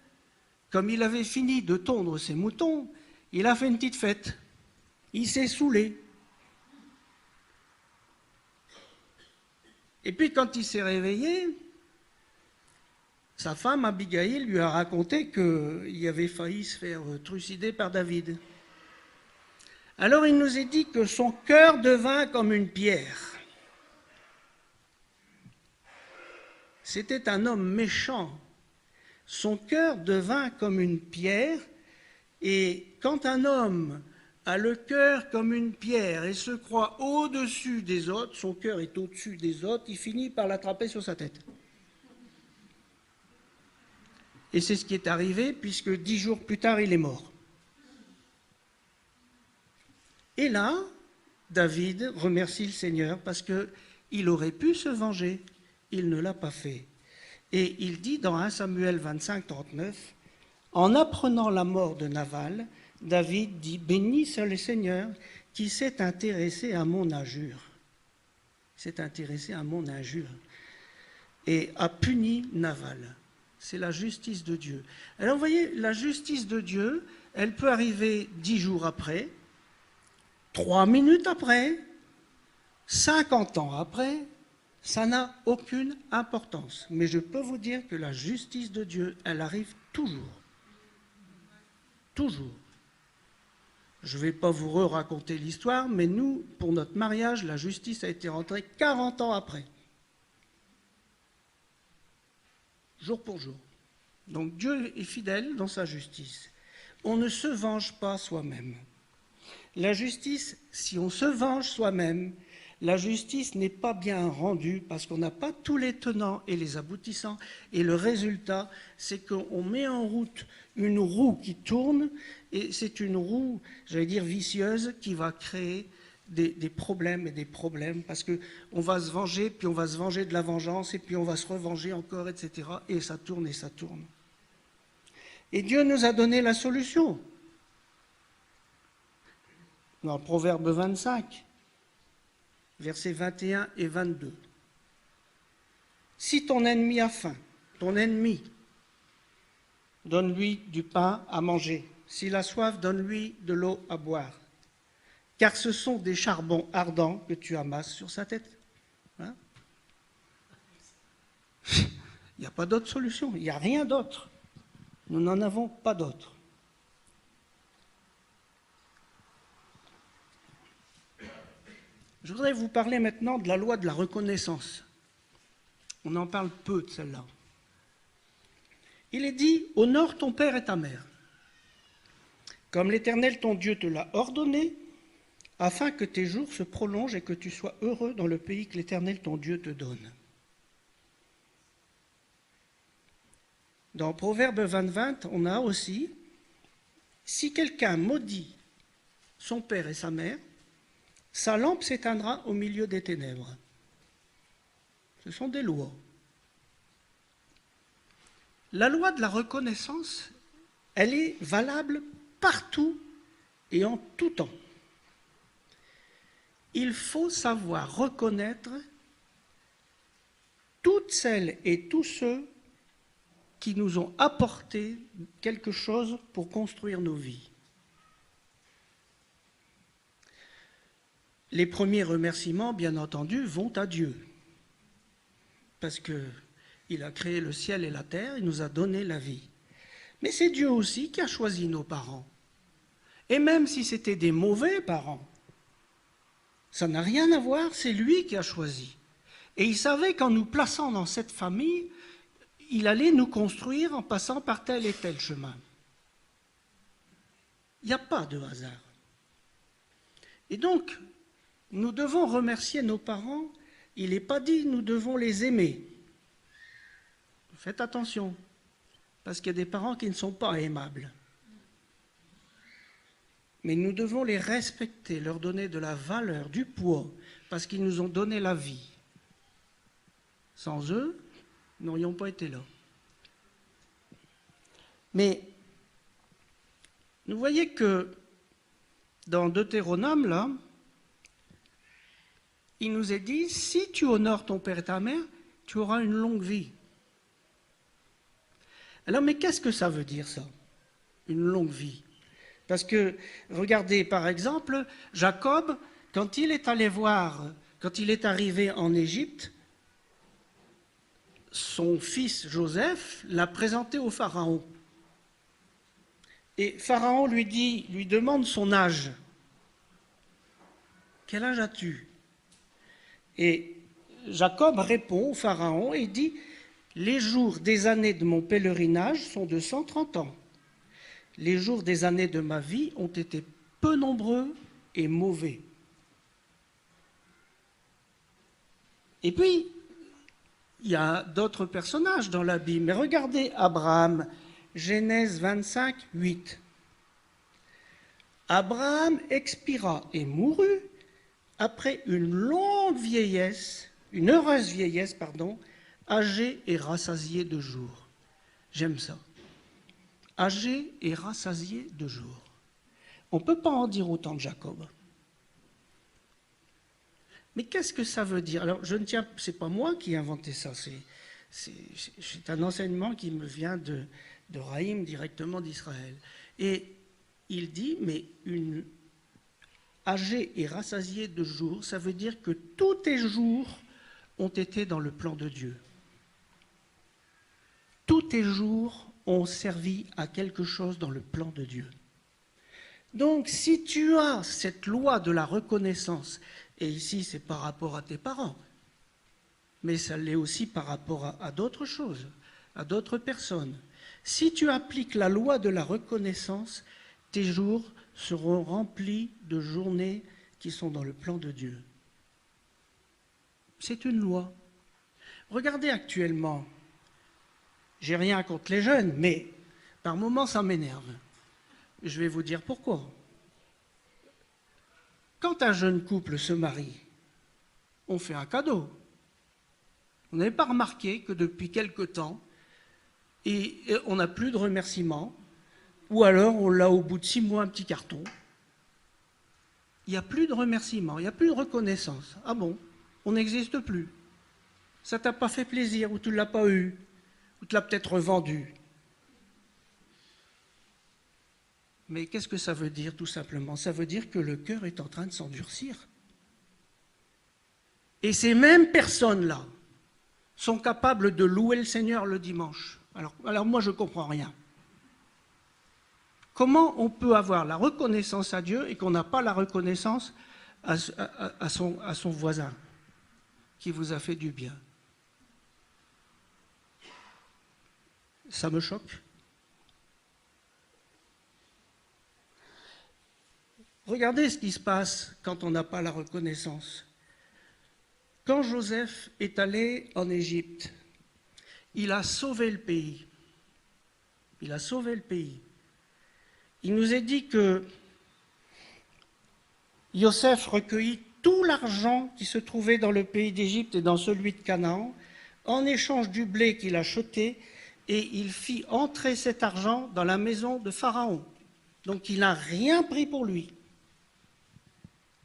comme il avait fini de tondre ses moutons, il a fait une petite fête. Il s'est saoulé. Et puis quand il s'est réveillé, sa femme Abigail lui a raconté qu'il avait failli se faire trucider par David. Alors il nous est dit que son cœur devint comme une pierre. C'était un homme méchant. Son cœur devint comme une pierre, et quand un homme a le cœur comme une pierre et se croit au-dessus des autres, son cœur est au-dessus des autres, il finit par l'attraper sur sa tête. Et c'est ce qui est arrivé, puisque 10 jours plus tard, il est mort. Et là, David remercie le Seigneur parce qu'il aurait pu se venger. Il ne l'a pas fait. Et il dit dans 1 Samuel 25, 39, « En apprenant la mort de Naval, David dit, « Béni soit le Seigneur qui s'est intéressé à mon injure. » S'est intéressé à mon injure. Et a puni Naval. C'est la justice de Dieu. Alors vous voyez, la justice de Dieu, elle peut arriver 10 jours après, 3 minutes après, 50 ans après, ça n'a aucune importance. Mais je peux vous dire que la justice de Dieu, elle arrive toujours. Toujours. Je ne vais pas vous raconter l'histoire, mais nous, pour notre mariage, la justice a été rentrée 40 ans après. Jour pour jour. Donc Dieu est fidèle dans sa justice. On ne se venge pas soi-même. La justice, si on se venge soi-même, la justice n'est pas bien rendue parce qu'on n'a pas tous les tenants et les aboutissants. Et le résultat, c'est qu'on met en route une roue qui tourne, et c'est une roue, j'allais dire, vicieuse, qui va créer des problèmes et des problèmes, parce qu'on va se venger, puis on va se venger de la vengeance, et puis on va se revenger encore, etc. Et ça tourne et ça tourne. Et Dieu nous a donné la solution. Dans Proverbe 25, versets 21 et 22. Si ton ennemi a faim, ton ennemi, donne-lui du pain à manger. S'il a soif, donne-lui de l'eau à boire. Car ce sont des charbons ardents que tu amasses sur sa tête. Hein? Il n'y a pas d'autre solution, il n'y a rien d'autre. Nous n'en avons pas d'autre. Je voudrais vous parler maintenant de la loi de la reconnaissance. On en parle peu de celle-là. Il est dit, honore ton père et ta mère, comme l'Éternel ton Dieu te l'a ordonné, afin que tes jours se prolongent et que tu sois heureux dans le pays que l'Éternel ton Dieu te donne. Dans Proverbe 20, on a aussi, si quelqu'un maudit son père et sa mère, sa lampe s'éteindra au milieu des ténèbres. Ce sont des lois. La loi de la reconnaissance, elle est valable partout et en tout temps. Il faut savoir reconnaître toutes celles et tous ceux qui nous ont apporté quelque chose pour construire nos vies. Les premiers remerciements, bien entendu, vont à Dieu, parce qu'il a créé le ciel et la terre, il nous a donné la vie. Mais c'est Dieu aussi qui a choisi nos parents. Et même si c'était des mauvais parents, ça n'a rien à voir, c'est lui qui a choisi. Et il savait qu'en nous plaçant dans cette famille, il allait nous construire en passant par tel et tel chemin. Il n'y a pas de hasard. Et donc, nous devons remercier nos parents. Il n'est pas dit nous devons les aimer. Faites attention, parce qu'il y a des parents qui ne sont pas aimables. Mais nous devons les respecter, leur donner de la valeur, du poids, parce qu'ils nous ont donné la vie. Sans eux, nous n'aurions pas été là. Mais vous voyez que dans Deutéronome, là, il nous est dit, si tu honores ton père et ta mère, tu auras une longue vie. Alors, mais qu'est-ce que ça veut dire, ça? Une longue vie. Parce que, regardez, par exemple, Jacob, quand il est allé voir, quand il est arrivé en Égypte, son fils Joseph l'a présenté au Pharaon. Et Pharaon lui demande son âge. Quel âge as-tu? Et Jacob répond au Pharaon et dit, les jours des années de mon pèlerinage sont de 130 ans. Les jours des années de ma vie ont été peu nombreux et mauvais. Et puis, il y a d'autres personnages dans la Bible. Mais regardez Abraham, Genèse 25, 8. Abraham expira et mourut après une longue vieillesse, une heureuse vieillesse, pardon, âgé et rassasié de jours. J'aime ça. Âgé et rassasié de jours. On ne peut pas en dire autant de Jacob. Mais qu'est-ce que ça veut dire? Alors, c'est pas moi qui ai inventé ça, c'est un enseignement qui me vient de Raïm, directement d'Israël. Et il dit, mais une âgé et rassasié de jours, ça veut dire que tous tes jours ont été dans le plan de Dieu. Tous tes jours ont servi à quelque chose dans le plan de Dieu. Donc, si tu as cette loi de la reconnaissance, et ici c'est par rapport à tes parents, mais ça l'est aussi par rapport à d'autres choses, à d'autres personnes, si tu appliques la loi de la reconnaissance, tes jours seront remplis de journées qui sont dans le plan de Dieu. C'est une loi. Regardez actuellement, j'ai rien contre les jeunes, mais par moments ça m'énerve. Je vais vous dire pourquoi. Quand un jeune couple se marie, on fait un cadeau. Vous n'avez pas remarqué que depuis quelque temps, et on n'a plus de remerciements, ou alors on l'a au bout de 6 mois un petit carton. Il n'y a plus de remerciements, il n'y a plus de reconnaissance. Ah bon, on n'existe plus. Ça t'a pas fait plaisir, ou tu ne l'as pas eu, ou tu l'as peut-être revendu. Mais qu'est-ce que ça veut dire tout simplement? Ça veut dire que le cœur est en train de s'endurcir. Et ces mêmes personnes-là sont capables de louer le Seigneur le dimanche. Alors moi je ne comprends rien. Comment on peut avoir la reconnaissance à Dieu et qu'on n'a pas la reconnaissance à son voisin qui vous a fait du bien? Ça me choque. Regardez ce qui se passe quand on n'a pas la reconnaissance. Quand Joseph est allé en Égypte, il a sauvé le pays. Il a sauvé le pays. Il nous est dit que Joseph recueillit tout l'argent qui se trouvait dans le pays d'Égypte et dans celui de Canaan, en échange du blé qu'il achetait, et il fit entrer cet argent dans la maison de Pharaon. Donc il n'a rien pris pour lui.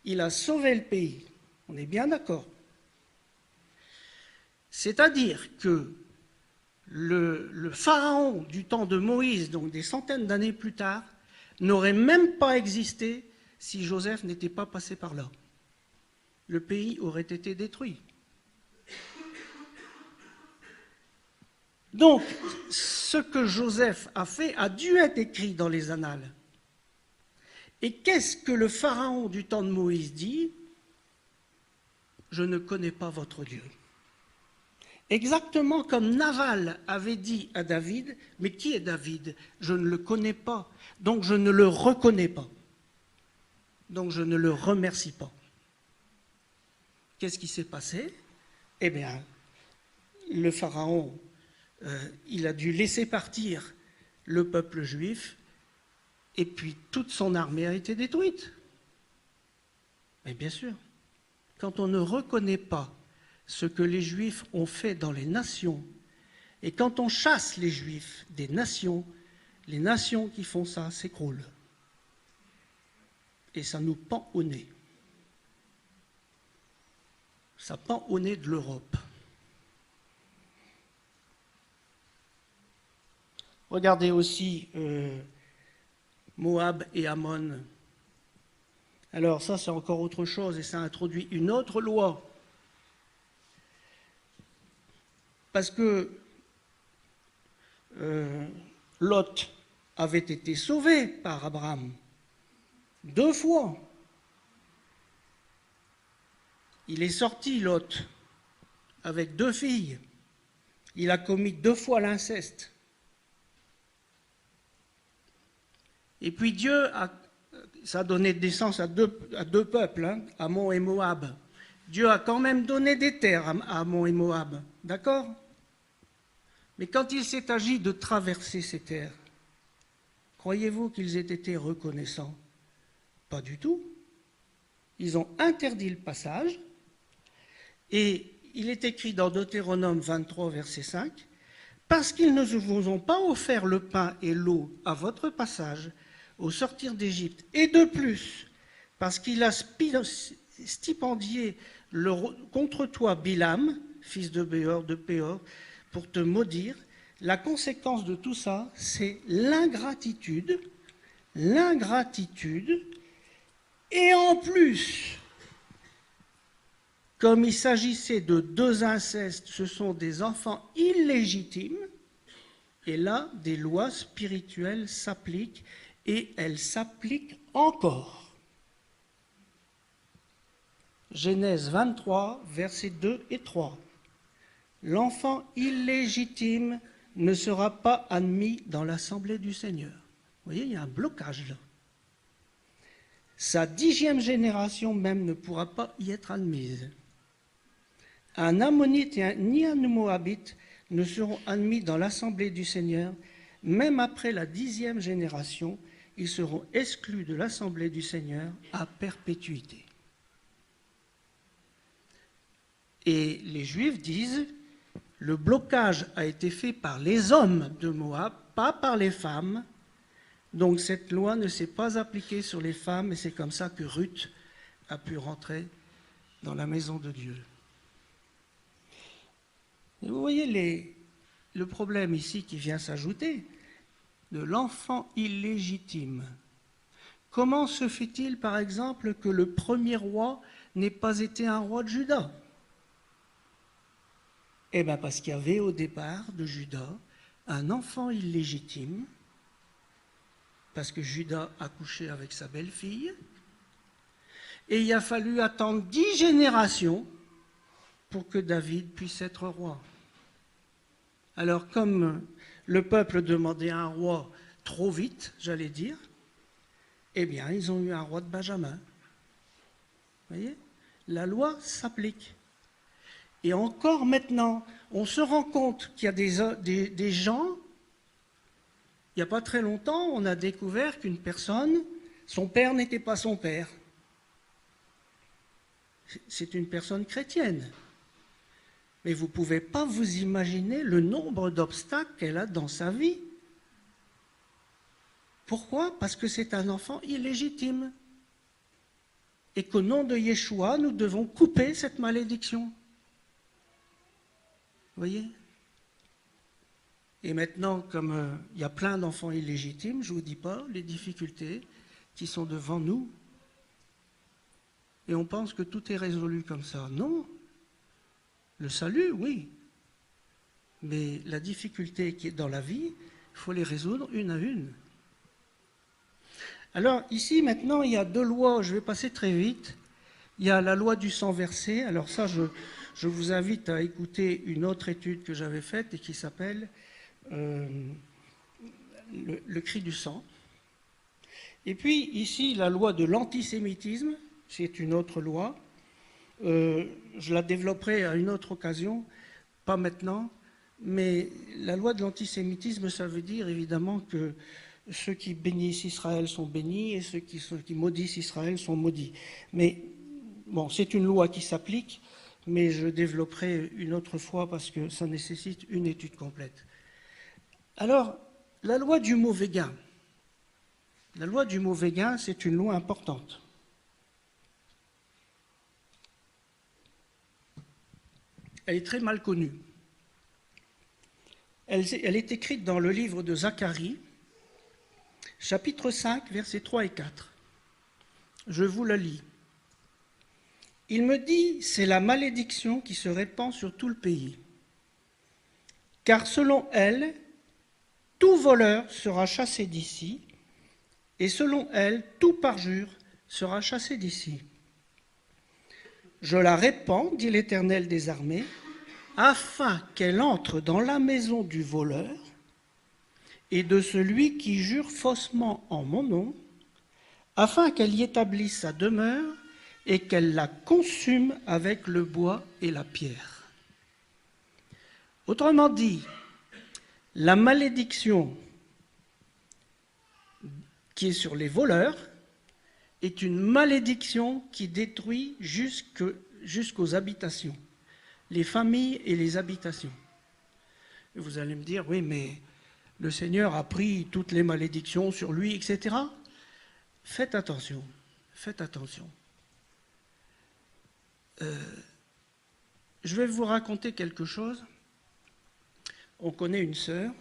Il a sauvé le pays. On est bien d'accord. C'est-à-dire que le Pharaon du temps de Moïse, donc des centaines d'années plus tard, n'aurait même pas existé si Joseph n'était pas passé par là. Le pays aurait été détruit. Donc, ce que Joseph a fait a dû être écrit dans les annales. Et qu'est-ce que le Pharaon du temps de Moïse dit? Je ne connais pas votre Dieu. Exactement comme Naval avait dit à David, mais qui est David? Je ne le connais pas, donc je ne le reconnais pas. Donc je ne le remercie pas. Qu'est-ce qui s'est passé? Eh bien, le Pharaon, il a dû laisser partir le peuple juif, et puis toute son armée a été détruite. Mais bien sûr, quand on ne reconnaît pas ce que les Juifs ont fait dans les nations, et quand on chasse les Juifs des nations, les nations qui font ça s'écroulent. Et ça nous pend au nez. Ça pend au nez de l'Europe. Regardez aussi Moab et Ammon. Alors ça, c'est encore autre chose et ça introduit une autre loi. Parce que Lot avait été sauvé par Abraham 2 fois. Il est sorti, Lot, avec 2 filles. Il a commis 2 fois l'inceste. Et puis Dieu ça a donné naissance à deux peuples, hein, Ammon et Moab. Dieu a quand même donné des terres à Ammon et Moab, d'accord? Mais quand il s'est agi de traverser ces terres, croyez-vous qu'ils aient été reconnaissants? Pas du tout. Ils ont interdit le passage, et il est écrit dans Deutéronome 23, verset 5, « Parce qu'ils ne vous ont pas offert le pain et l'eau à votre passage, au sortir d'Égypte, et de plus, parce qu'il a stipendié contre toi Bilam, fils de Béor, de Péor, pour te maudire, la conséquence de tout ça, c'est l'ingratitude, et en plus, comme il s'agissait de 2 incestes, ce sont des enfants illégitimes, et là, des lois spirituelles s'appliquent, et elles s'appliquent encore. Genèse 23, versets 2 et 3. L'enfant illégitime ne sera pas admis dans l'assemblée du Seigneur. Vous voyez, il y a un blocage là. Sa 10e génération même ne pourra pas y être admise. Un Ammonite ni un Moabite ne seront admis dans l'assemblée du Seigneur, même après la 10e génération, ils seront exclus de l'assemblée du Seigneur à perpétuité. Et les Juifs disent, le blocage a été fait par les hommes de Moab, pas par les femmes, donc cette loi ne s'est pas appliquée sur les femmes, et c'est comme ça que Ruth a pu rentrer dans la maison de Dieu. Et vous voyez le problème ici qui vient s'ajouter, de l'enfant illégitime. Comment se fait-il, par exemple, que le premier roi n'ait pas été un roi de Juda? Eh bien, parce qu'il y avait au départ de Juda un enfant illégitime, parce que Juda a couché avec sa belle-fille, et il a fallu attendre 10 générations pour que David puisse être roi. Alors, comme le peuple demandait un roi trop vite, j'allais dire, eh bien, ils ont eu un roi de Benjamin. Vous voyez? La loi s'applique. Et encore maintenant, on se rend compte qu'il y a des gens, il n'y a pas très longtemps, on a découvert qu'une personne, son père n'était pas son père. C'est une personne chrétienne. Mais vous ne pouvez pas vous imaginer le nombre d'obstacles qu'elle a dans sa vie. Pourquoi? Parce que c'est un enfant illégitime. Et qu'au nom de Yeshua, nous devons couper cette malédiction. Vous voyez? Et maintenant, comme il y a plein d'enfants illégitimes, je ne vous dis pas les difficultés qui sont devant nous. Et on pense que tout est résolu comme ça. Non. Le salut, oui. Mais la difficulté qui est dans la vie, il faut les résoudre une à une. Alors ici, maintenant, il y a 2 lois, je vais passer très vite. Il y a la loi du sang versé. Alors ça, je vous invite à écouter une autre étude que j'avais faite et qui s'appelle le cri du sang. Et puis ici, la loi de l'antisémitisme, c'est une autre loi. Je la développerai à une autre occasion, pas maintenant, mais la loi de l'antisémitisme, ça veut dire évidemment que ceux qui bénissent Israël sont bénis et ceux qui maudissent Israël sont maudits. Mais bon, c'est une loi qui s'applique, mais je développerai une autre fois parce que ça nécessite une étude complète. Alors, la loi du mauvais gain. La loi du mauvais gain, c'est une loi importante. Elle est très mal connue. Elle est écrite dans le livre de Zacharie, chapitre 5, versets 3 et 4. Je vous la lis. Il me dit, c'est la malédiction qui se répand sur tout le pays. Car selon elle, tout voleur sera chassé d'ici, et selon elle, tout parjure sera chassé d'ici. Je la répands, dit l'Éternel des armées, afin qu'elle entre dans la maison du voleur et de celui qui jure faussement en mon nom, afin qu'elle y établisse sa demeure et qu'elle la consume avec le bois et la pierre. Autrement dit, la malédiction qui est sur les voleurs est une malédiction qui détruit jusqu'aux habitations, les familles et les habitations. Et vous allez me dire, oui, mais le Seigneur a pris toutes les malédictions sur lui, etc. Faites attention, faites attention. Je vais vous raconter quelque chose. On connaît une sœur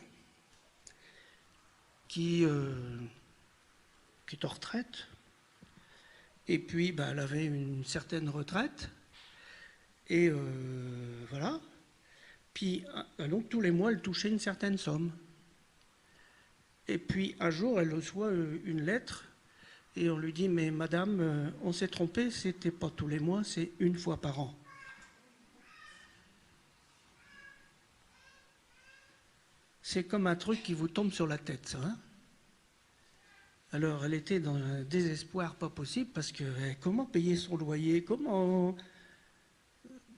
qui est en retraite, et puis elle avait une certaine retraite, et voilà. Puis donc tous les mois, elle touchait une certaine somme. Et puis un jour, elle reçoit une lettre, et on lui dit, mais madame, on s'est trompé, c'était pas tous les mois, c'est une fois par an. C'est comme un truc qui vous tombe sur la tête, ça. Hein? Alors, elle était dans un désespoir pas possible, parce que comment payer son loyer? Comment...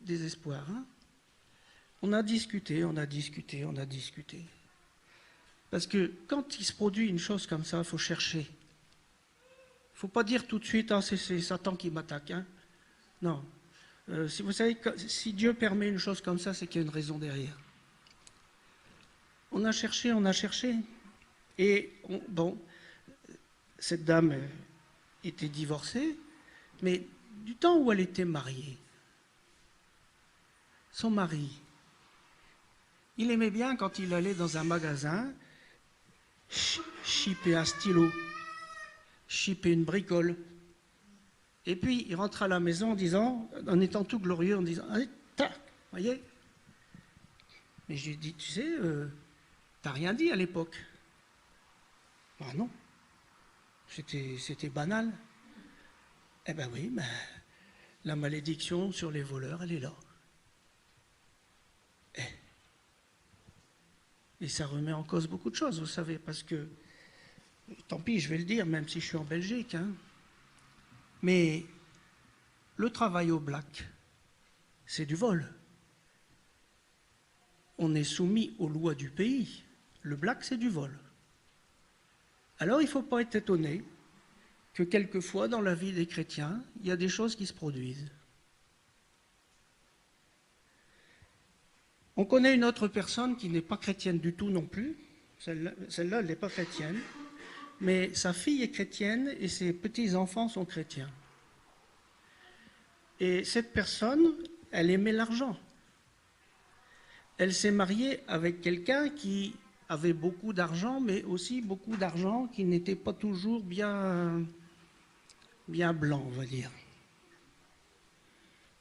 Désespoir, hein? On a discuté. Parce que quand il se produit une chose comme ça, il faut chercher. Il ne faut pas dire tout de suite, ah, c'est Satan qui m'attaque. Hein? Non. Si vous savez, si Dieu permet une chose comme ça, c'est qu'il y a une raison derrière. On a cherché. Et bon, cette dame était divorcée, mais du temps où elle était mariée, son mari, il aimait bien quand il allait dans un magasin chipper un stylo, chipper une bricole. Et puis il rentre à la maison en étant tout glorieux, en disant, allez, tac, voyez. Mais je lui ai dit, tu sais, t'as rien dit à l'époque. Ah non, c'était banal. Eh ben oui, la malédiction sur les voleurs, elle est là. Et ça remet en cause beaucoup de choses, vous savez, parce que, tant pis, je vais le dire, même si je suis en Belgique, hein, mais le travail au black, c'est du vol. On est soumis aux lois du pays. Le black, c'est du vol. Alors, il ne faut pas être étonné que quelquefois, dans la vie des chrétiens, il y a des choses qui se produisent. On connaît une autre personne qui n'est pas chrétienne du tout non plus. Celle-là, elle n'est pas chrétienne. Mais sa fille est chrétienne et ses petits-enfants sont chrétiens. Et cette personne, elle aimait l'argent. Elle s'est mariée avec quelqu'un qui avait beaucoup d'argent, mais aussi beaucoup d'argent qui n'était pas toujours bien blanc, on va dire.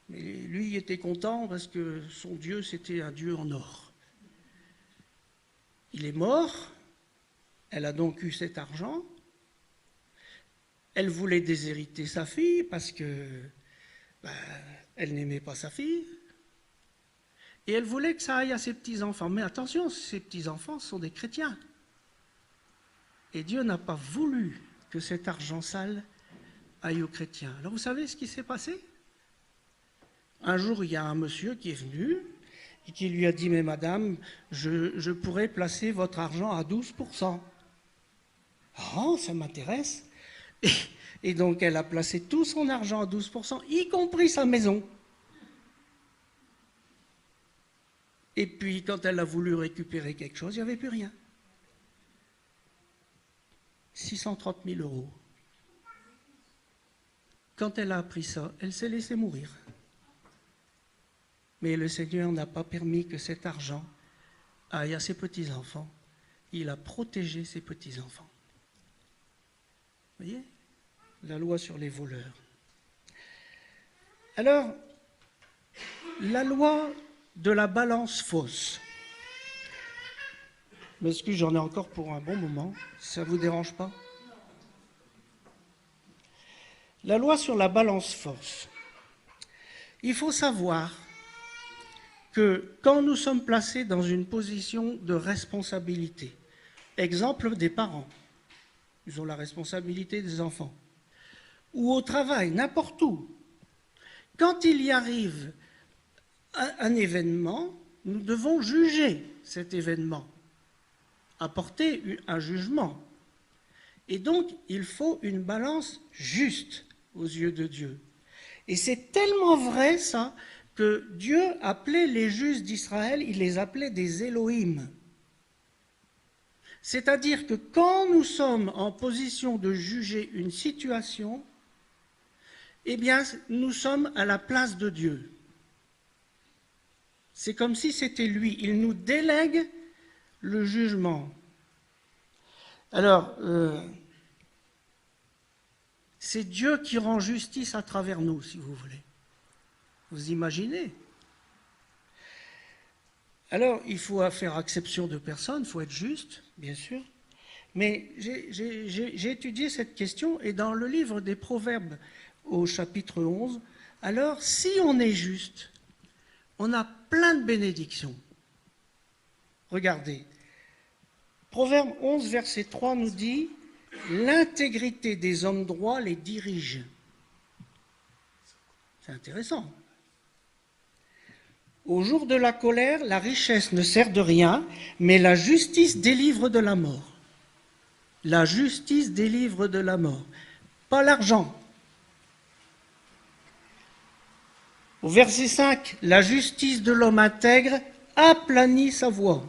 Mais lui, il était content parce que son Dieu, c'était un Dieu en or. Il est mort, elle a donc eu cet argent. Elle voulait déshériter sa fille parce que elle n'aimait pas sa fille. Et elle voulait que ça aille à ses petits-enfants. Mais attention, ses petits-enfants sont des chrétiens. Et Dieu n'a pas voulu que cet argent sale aille aux chrétiens. Alors vous savez ce qui s'est passé ? Un jour, il y a un monsieur qui est venu et qui lui a dit, mais madame, je pourrais placer votre argent à 12%. Ah, ça m'intéresse. Et donc, elle a placé tout son argent à 12%, y compris sa maison. Et puis, quand elle a voulu récupérer quelque chose, il n'y avait plus rien. 630 000 €. Quand elle a appris ça, elle s'est laissée mourir. Mais le Seigneur n'a pas permis que cet argent à ses petits-enfants, il a protégé ses petits-enfants. Vous voyez? La loi sur les voleurs. Alors, la loi de la balance fausse. Je m'excuse, j'en ai encore pour un bon moment. Ça ne vous dérange pas? La loi sur la balance fausse. Il faut savoir que quand nous sommes placés dans une position de responsabilité, exemple des parents, ils ont la responsabilité des enfants, ou au travail, n'importe où, quand il y arrive un événement, nous devons juger cet événement, apporter un jugement. Et donc, il faut une balance juste aux yeux de Dieu. Et c'est tellement vrai, ça, que Dieu appelait les justes d'Israël, il les appelait des Elohim. C'est-à-dire que quand nous sommes en position de juger une situation, eh bien, nous sommes à la place de Dieu. C'est comme si c'était lui. Il nous délègue le jugement. Alors, c'est Dieu qui rend justice à travers nous, si vous voulez. Vous imaginez? Alors, il faut faire exception de personne, il faut être juste, bien sûr. Mais j'ai étudié cette question, et dans le livre des Proverbes, au chapitre 11, alors, si on est juste, on a plein de bénédictions. Regardez, Proverbe 11, verset 3 nous dit « L'intégrité des hommes droits les dirige ». C'est intéressant. Au jour de la colère, la richesse ne sert de rien, mais la justice délivre de la mort. La justice délivre de la mort, pas l'argent. Au verset 5, la justice de l'homme intègre aplanit sa voie.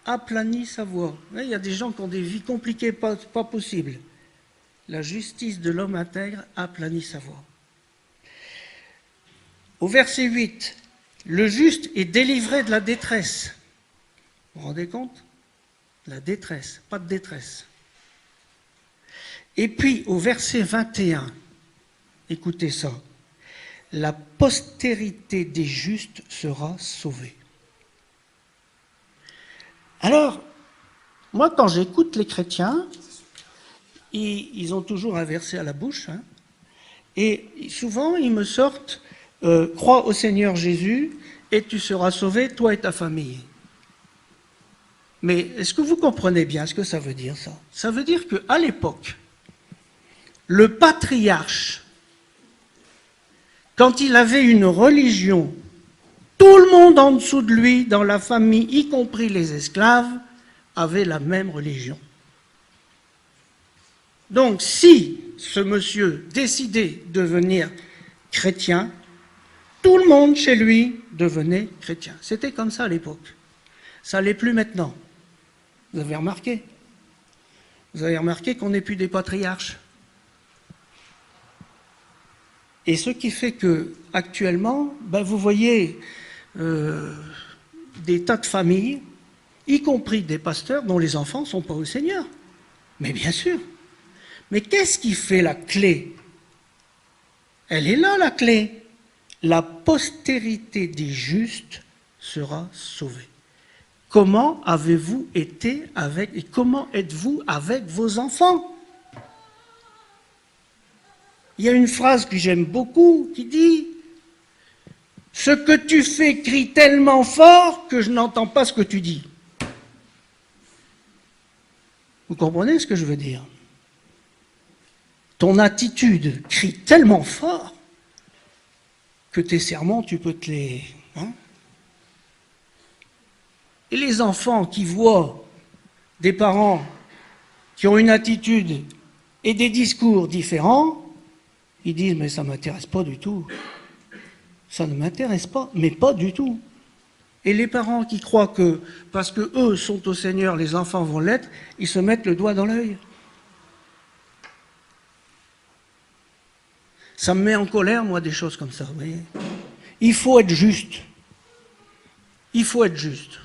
Aplanit sa voie. Il y a des gens qui ont des vies compliquées, pas possibles. La justice de l'homme intègre aplanit sa voie. Au verset 8, le juste est délivré de la détresse. Vous vous rendez compte? La détresse, pas de détresse. Et puis au verset 21, écoutez ça, la postérité des justes sera sauvée. Alors, moi quand j'écoute les chrétiens, ils ont toujours un verset à la bouche, hein, et souvent ils me sortent crois au Seigneur Jésus et tu seras sauvé, toi et ta famille. Mais est-ce que vous comprenez bien ce que ça veut dire, ça? Ça veut dire qu'à l'époque, le patriarche, quand il avait une religion, tout le monde en dessous de lui, dans la famille, y compris les esclaves, avait la même religion. Donc si ce monsieur décidait de devenir chrétien, tout le monde chez lui devenait chrétien. C'était comme ça à l'époque. Ça ne l'est plus maintenant. Vous avez remarqué? Vous avez remarqué qu'on n'est plus des patriarches. Et ce qui fait que, actuellement, vous voyez des tas de familles, y compris des pasteurs dont les enfants ne sont pas au Seigneur. Mais bien sûr. Mais qu'est-ce qui fait la clé? Elle est là, la clé. La postérité des justes sera sauvée. Comment avez-vous été avec, et comment êtes-vous avec vos enfants? Il y a une phrase que j'aime beaucoup qui dit « Ce que tu fais crie tellement fort que je n'entends pas ce que tu dis. » Vous comprenez ce que je veux dire? Ton attitude crie tellement fort que tes sermons, tu peux te les... Hein? Et les enfants qui voient des parents qui ont une attitude et des discours différents, ils disent « mais ça ne m'intéresse pas du tout. Ça ne m'intéresse pas, mais pas du tout. » Et les parents qui croient que, parce qu'eux sont au Seigneur, les enfants vont l'être, ils se mettent le doigt dans l'œil. Ça me met en colère, moi, des choses comme ça, vous voyez. Il faut être juste. Il faut être juste.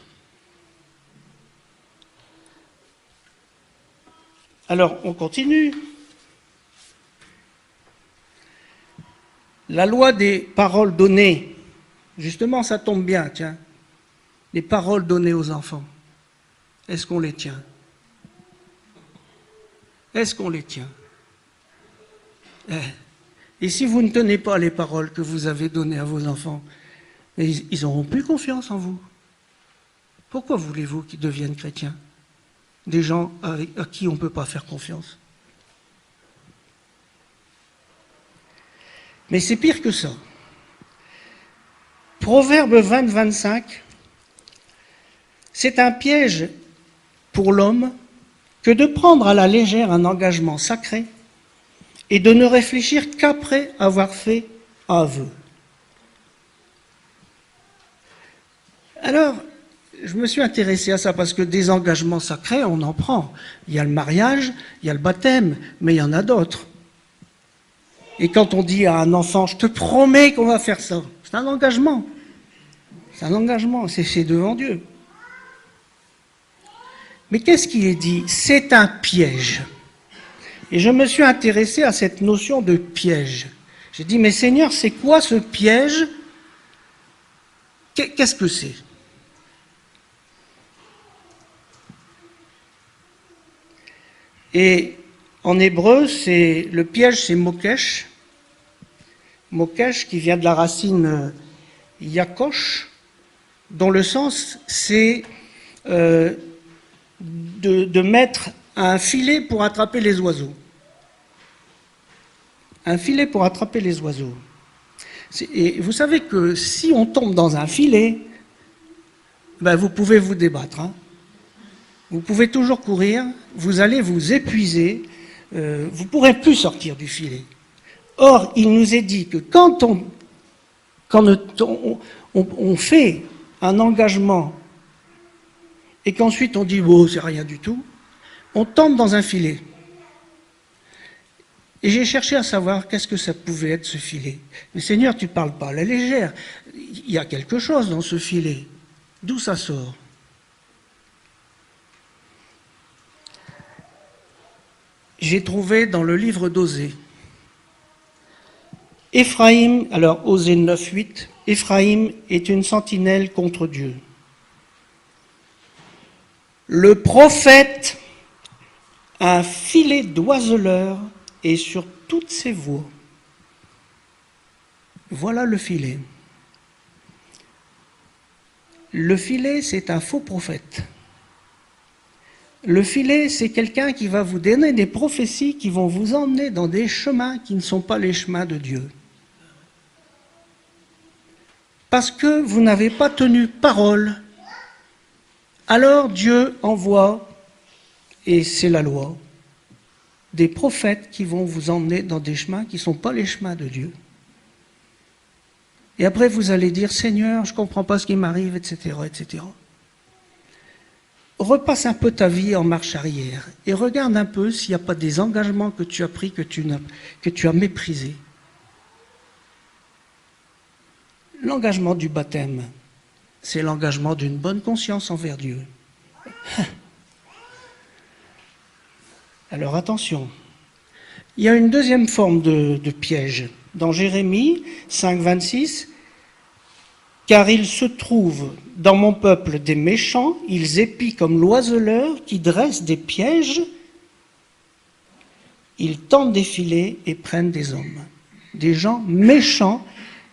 Alors, on continue. La loi des paroles données, justement, ça tombe bien, tiens. Les paroles données aux enfants, est-ce qu'on les tient? Est-ce qu'on les tient? Et si vous ne tenez pas les paroles que vous avez données à vos enfants, ils n'auront plus confiance en vous. Pourquoi voulez-vous qu'ils deviennent chrétiens? Des gens à qui on ne peut pas faire confiance. Mais c'est pire que ça. Proverbe 20-25, c'est un piège pour l'homme que de prendre à la légère un engagement sacré et de ne réfléchir qu'après avoir fait aveu. Alors, je me suis intéressé à ça parce que des engagements sacrés, on en prend. Il y a le mariage, il y a le baptême, mais il y en a d'autres. Et quand on dit à un enfant, je te promets qu'on va faire ça, c'est un engagement. C'est un engagement, c'est devant Dieu. Mais qu'est-ce qu'il est dit? C'est un piège. Et je me suis intéressé à cette notion de piège. J'ai dit, mais Seigneur, c'est quoi ce piège? Qu'est-ce que c'est? Et en hébreu, le piège, c'est mokesh. Mokesh qui vient de la racine yakosh, dont le sens, c'est de mettre un filet pour attraper les oiseaux. Un filet pour attraper les oiseaux. Et vous savez que si on tombe dans un filet, ben vous pouvez vous débattre. Hein. Vous pouvez toujours courir, vous allez vous épuiser, vous ne pourrez plus sortir du filet. Or, il nous est dit que quand on fait un engagement et qu'ensuite on dit « oh, c'est rien du tout », on tombe dans un filet. Et j'ai cherché à savoir qu'est-ce que ça pouvait être ce filet. Mais Seigneur, tu ne parles pas à la légère. Il y a quelque chose dans ce filet. D'où ça sort? J'ai trouvé dans le livre d'Osée. Éphraïm, alors Osée 9.8, Éphraïm est une sentinelle contre Dieu. Le prophète, un filet d'oiseleur est sur toutes ses voies. Voilà le filet. Le filet, c'est un faux prophète. Le filet, c'est quelqu'un qui va vous donner des prophéties qui vont vous emmener dans des chemins qui ne sont pas les chemins de Dieu. Parce que vous n'avez pas tenu parole, alors Dieu envoie, et c'est la loi, des prophètes qui vont vous emmener dans des chemins qui ne sont pas les chemins de Dieu. Et après, vous allez dire, Seigneur, je ne comprends pas ce qui m'arrive, etc., etc. Repasse un peu ta vie en marche arrière et regarde un peu s'il n'y a pas des engagements que tu as pris, que tu as méprisés. L'engagement du baptême, c'est l'engagement d'une bonne conscience envers Dieu. Alors attention, il y a une deuxième forme de piège. Dans Jérémie 5.26, « Car il se trouve dans mon peuple des méchants, ils épient comme l'oiseleur qui dresse des pièges, ils tendent des filets et prennent des hommes. » Des gens méchants.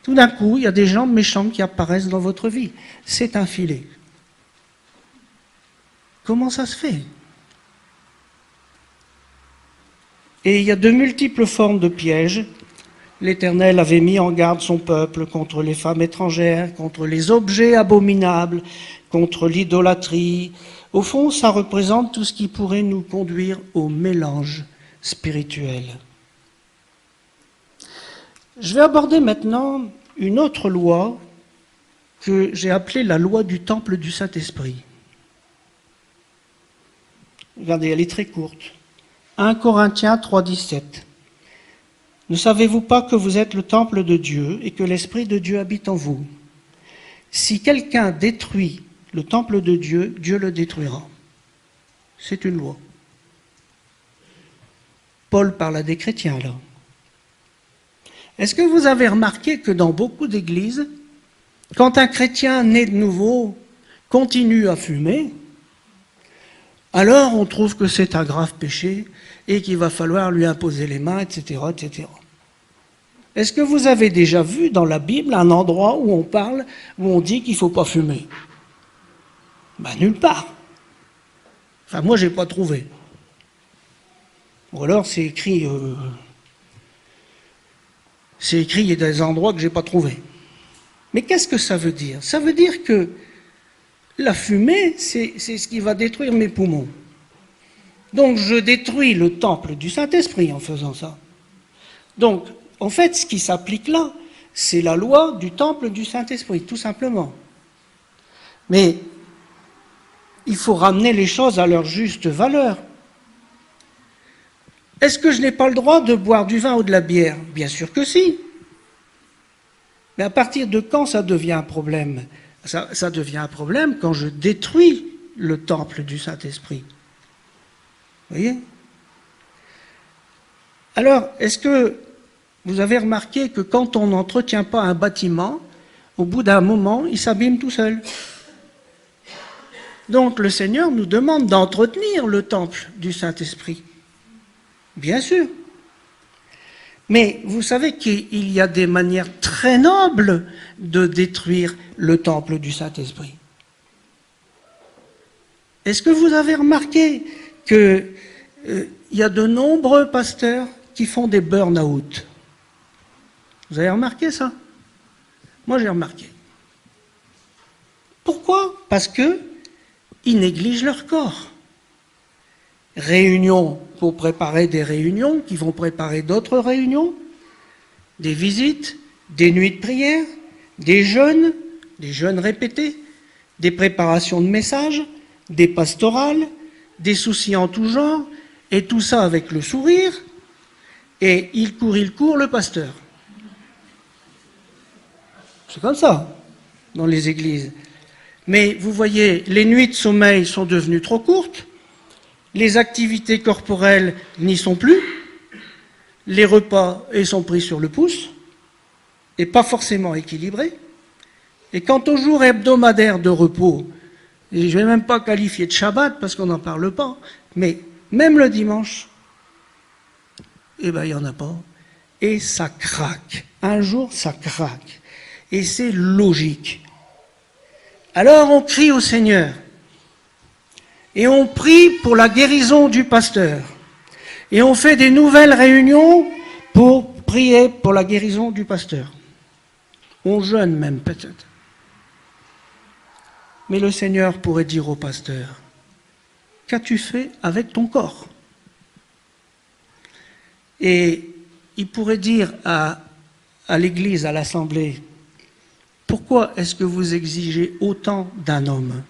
Tout d'un coup, il y a des gens méchants qui apparaissent dans votre vie. C'est un filet. Comment ça se fait? Et il y a de multiples formes de pièges. L'Éternel avait mis en garde son peuple contre les femmes étrangères, contre les objets abominables, contre l'idolâtrie. Au fond, ça représente tout ce qui pourrait nous conduire au mélange spirituel. Je vais aborder maintenant une autre loi que j'ai appelée la loi du temple du Saint-Esprit. Regardez, elle est très courte. 1 Corinthiens 3.17. Ne savez-vous pas que vous êtes le temple de Dieu et que l'Esprit de Dieu habite en vous? Si quelqu'un détruit le temple de Dieu, Dieu le détruira. C'est une loi. Paul parle à des chrétiens, là. Est-ce que vous avez remarqué que dans beaucoup d'églises, quand un chrétien né de nouveau continue à fumer, alors on trouve que c'est un grave péché et qu'il va falloir lui imposer les mains, etc., etc. Est-ce que vous avez déjà vu dans la Bible un endroit où on parle, où on dit qu'il ne faut pas fumer? Ben, nulle part. Enfin, moi, je n'ai pas trouvé. Ou alors, c'est écrit il y a des endroits que je n'ai pas trouvé. Mais qu'est-ce que ça veut dire? Ça veut dire que la fumée, c'est ce qui va détruire mes poumons. Donc, je détruis le temple du Saint-Esprit en faisant ça. Donc, en fait, ce qui s'applique là, c'est la loi du temple du Saint-Esprit, tout simplement. Mais il faut ramener les choses à leur juste valeur. Est-ce que je n'ai pas le droit de boire du vin ou de la bière? Bien sûr que si. Mais à partir de quand ça devient un problème? Ça devient un problème quand je détruis le temple du Saint-Esprit. Vous voyez? Alors, est-ce que vous avez remarqué que quand on n'entretient pas un bâtiment, au bout d'un moment, il s'abîme tout seul? Donc le Seigneur nous demande d'entretenir le temple du Saint-Esprit. Bien sûr. Mais vous savez qu'il y a des manières très nobles de détruire le temple du Saint-Esprit. Est-ce que vous avez remarqué qu'il y a de nombreux pasteurs qui font des burn-out? Vous avez remarqué ça? Moi, j'ai remarqué. Pourquoi? Parce qu'ils négligent leur corps. Réunions pour préparer des réunions qui vont préparer d'autres réunions, des visites, des nuits de prière, des jeûnes répétés, des préparations de messages, des pastorales, des soucis en tout genre, et tout ça avec le sourire, et il court, le pasteur. C'est comme ça, dans les églises. Mais vous voyez, les nuits de sommeil sont devenues trop courtes, les activités corporelles n'y sont plus, les repas sont pris sur le pouce, et pas forcément équilibrés. Et quant au jour hebdomadaire de repos, et je ne vais même pas qualifier de Shabbat parce qu'on n'en parle pas, mais même le dimanche, il n'y en a pas. Et ça craque. Un jour, ça craque. Et c'est logique. Alors on crie au Seigneur. Et on prie pour la guérison du pasteur. Et on fait des nouvelles réunions pour prier pour la guérison du pasteur. On jeûne même peut-être. Mais le Seigneur pourrait dire au pasteur, qu'as-tu fait avec ton corps? Et il pourrait dire à l'Église, à l'Assemblée, pourquoi est-ce que vous exigez autant d'un homme?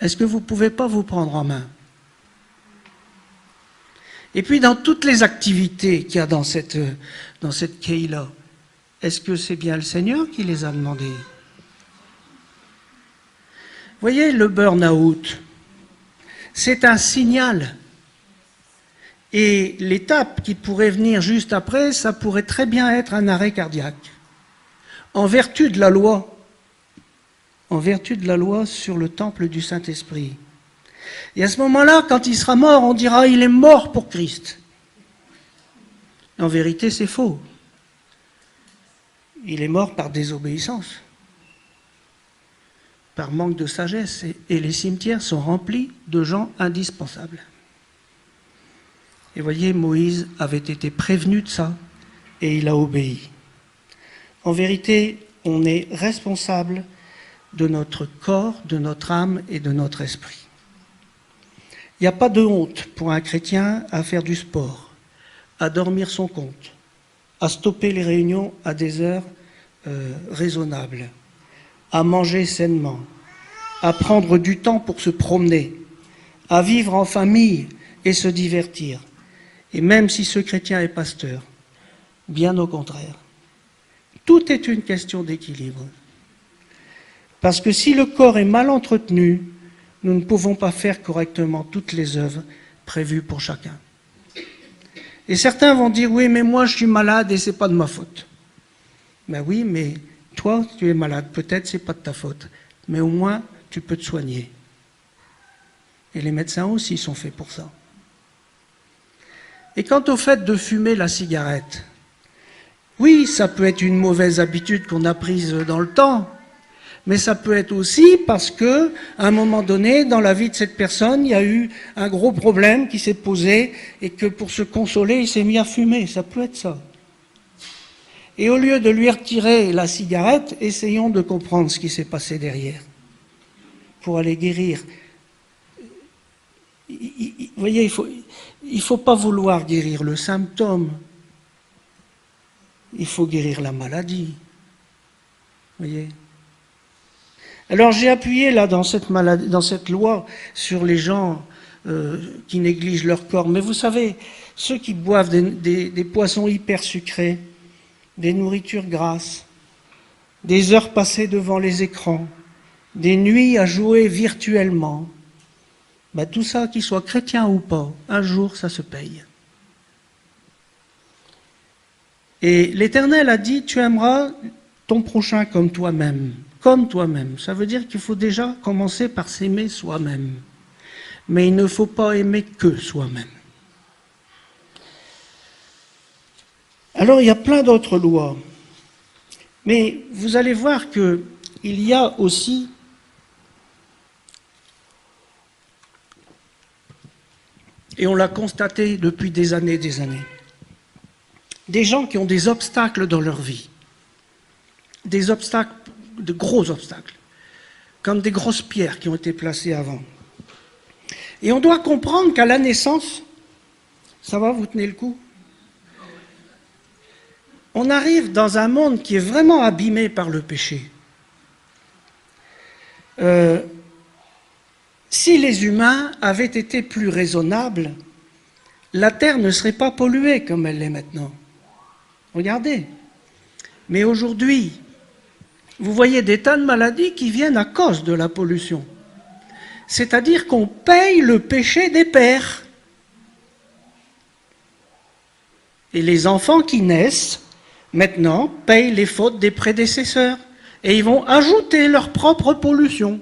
Est-ce que vous ne pouvez pas vous prendre en main? Et puis dans toutes les activités qu'il y a dans cette Keïla, est-ce que c'est bien le Seigneur qui les a demandées? Vous voyez, le burn-out, c'est un signal. Et l'étape qui pourrait venir juste après, ça pourrait très bien être un arrêt cardiaque. En vertu de la loi sur le temple du Saint-Esprit. Et à ce moment-là, quand il sera mort, on dira « il est mort pour Christ ». En vérité, c'est faux. Il est mort par désobéissance, par manque de sagesse, et les cimetières sont remplis de gens indispensables. Et voyez, Moïse avait été prévenu de ça, et il a obéi. En vérité, on est responsable de notre corps, de notre âme et de notre esprit. Il n'y a pas de honte pour un chrétien à faire du sport, à dormir son compte, à stopper les réunions à des heures raisonnables, à manger sainement, à prendre du temps pour se promener, à vivre en famille et se divertir. Et même si ce chrétien est pasteur, bien au contraire. Tout est une question d'équilibre. Parce que si le corps est mal entretenu, nous ne pouvons pas faire correctement toutes les œuvres prévues pour chacun. Et certains vont dire, oui, mais moi je suis malade et c'est pas de ma faute. Ben oui, mais toi, tu es malade, peut-être c'est pas de ta faute, mais au moins tu peux te soigner. Et les médecins aussi sont faits pour ça. Et quant au fait de fumer la cigarette, oui, ça peut être une mauvaise habitude qu'on a prise dans le temps, mais ça peut être aussi parce que, à un moment donné, dans la vie de cette personne, il y a eu un gros problème qui s'est posé et que pour se consoler, il s'est mis à fumer. Ça peut être ça. Et au lieu de lui retirer la cigarette, essayons de comprendre ce qui s'est passé derrière pour aller guérir. Vous voyez, il faut pas vouloir guérir le symptôme. Il faut guérir la maladie. Vous voyez ? Alors j'ai appuyé là dans cette loi sur les gens qui négligent leur corps. Mais vous savez, ceux qui boivent des poissons hyper sucrés, des nourritures grasses, des heures passées devant les écrans, des nuits à jouer virtuellement, ben tout ça, qu'ils soient chrétiens ou pas, un jour ça se paye. Et l'Éternel a dit, tu aimeras ton prochain comme toi-même. Comme toi-même. Ça veut dire qu'il faut déjà commencer par s'aimer soi-même. Mais il ne faut pas aimer que soi-même. Alors il y a plein d'autres lois. Mais vous allez voir qu'il y a aussi et on l'a constaté depuis des années, des gens qui ont des obstacles dans leur vie. Des obstacles, de gros obstacles, comme des grosses pierres qui ont été placées avant. Et on doit comprendre qu'à la naissance, ça va, vous tenez le coup? On arrive dans un monde qui est vraiment abîmé par le péché. Si les humains avaient été plus raisonnables, la terre ne serait pas polluée comme elle l'est maintenant. Regardez. Mais aujourd'hui, vous voyez des tas de maladies qui viennent à cause de la pollution. C'est-à-dire qu'on paye le péché des pères. Et les enfants qui naissent, maintenant, payent les fautes des prédécesseurs. Et ils vont ajouter leur propre pollution.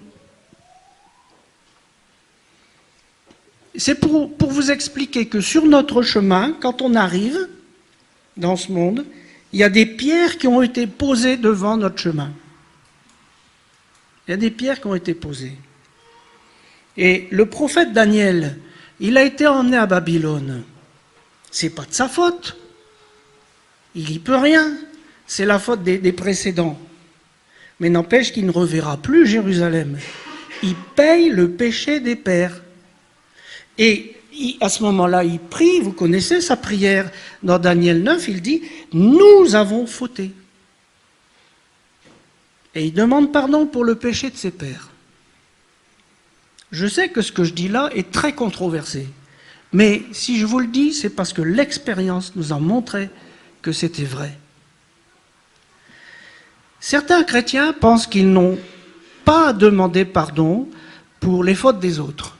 C'est pour vous expliquer que sur notre chemin, quand on arrive dans ce monde, il y a des pierres qui ont été posées devant notre chemin. Il y a des pierres qui ont été posées. Et le prophète Daniel, il a été emmené à Babylone. C'est pas de sa faute. Il n'y peut rien. C'est la faute des précédents. Mais n'empêche qu'il ne reverra plus Jérusalem. Il paye le péché des pères. Et à ce moment-là, il prie, vous connaissez sa prière dans Daniel 9, il dit « Nous avons fauté ». Et il demande pardon pour le péché de ses pères. Je sais que ce que je dis là est très controversé, mais si je vous le dis, c'est parce que l'expérience nous a montré que c'était vrai. Certains chrétiens pensent qu'ils n'ont pas à demander pardon pour les fautes des autres.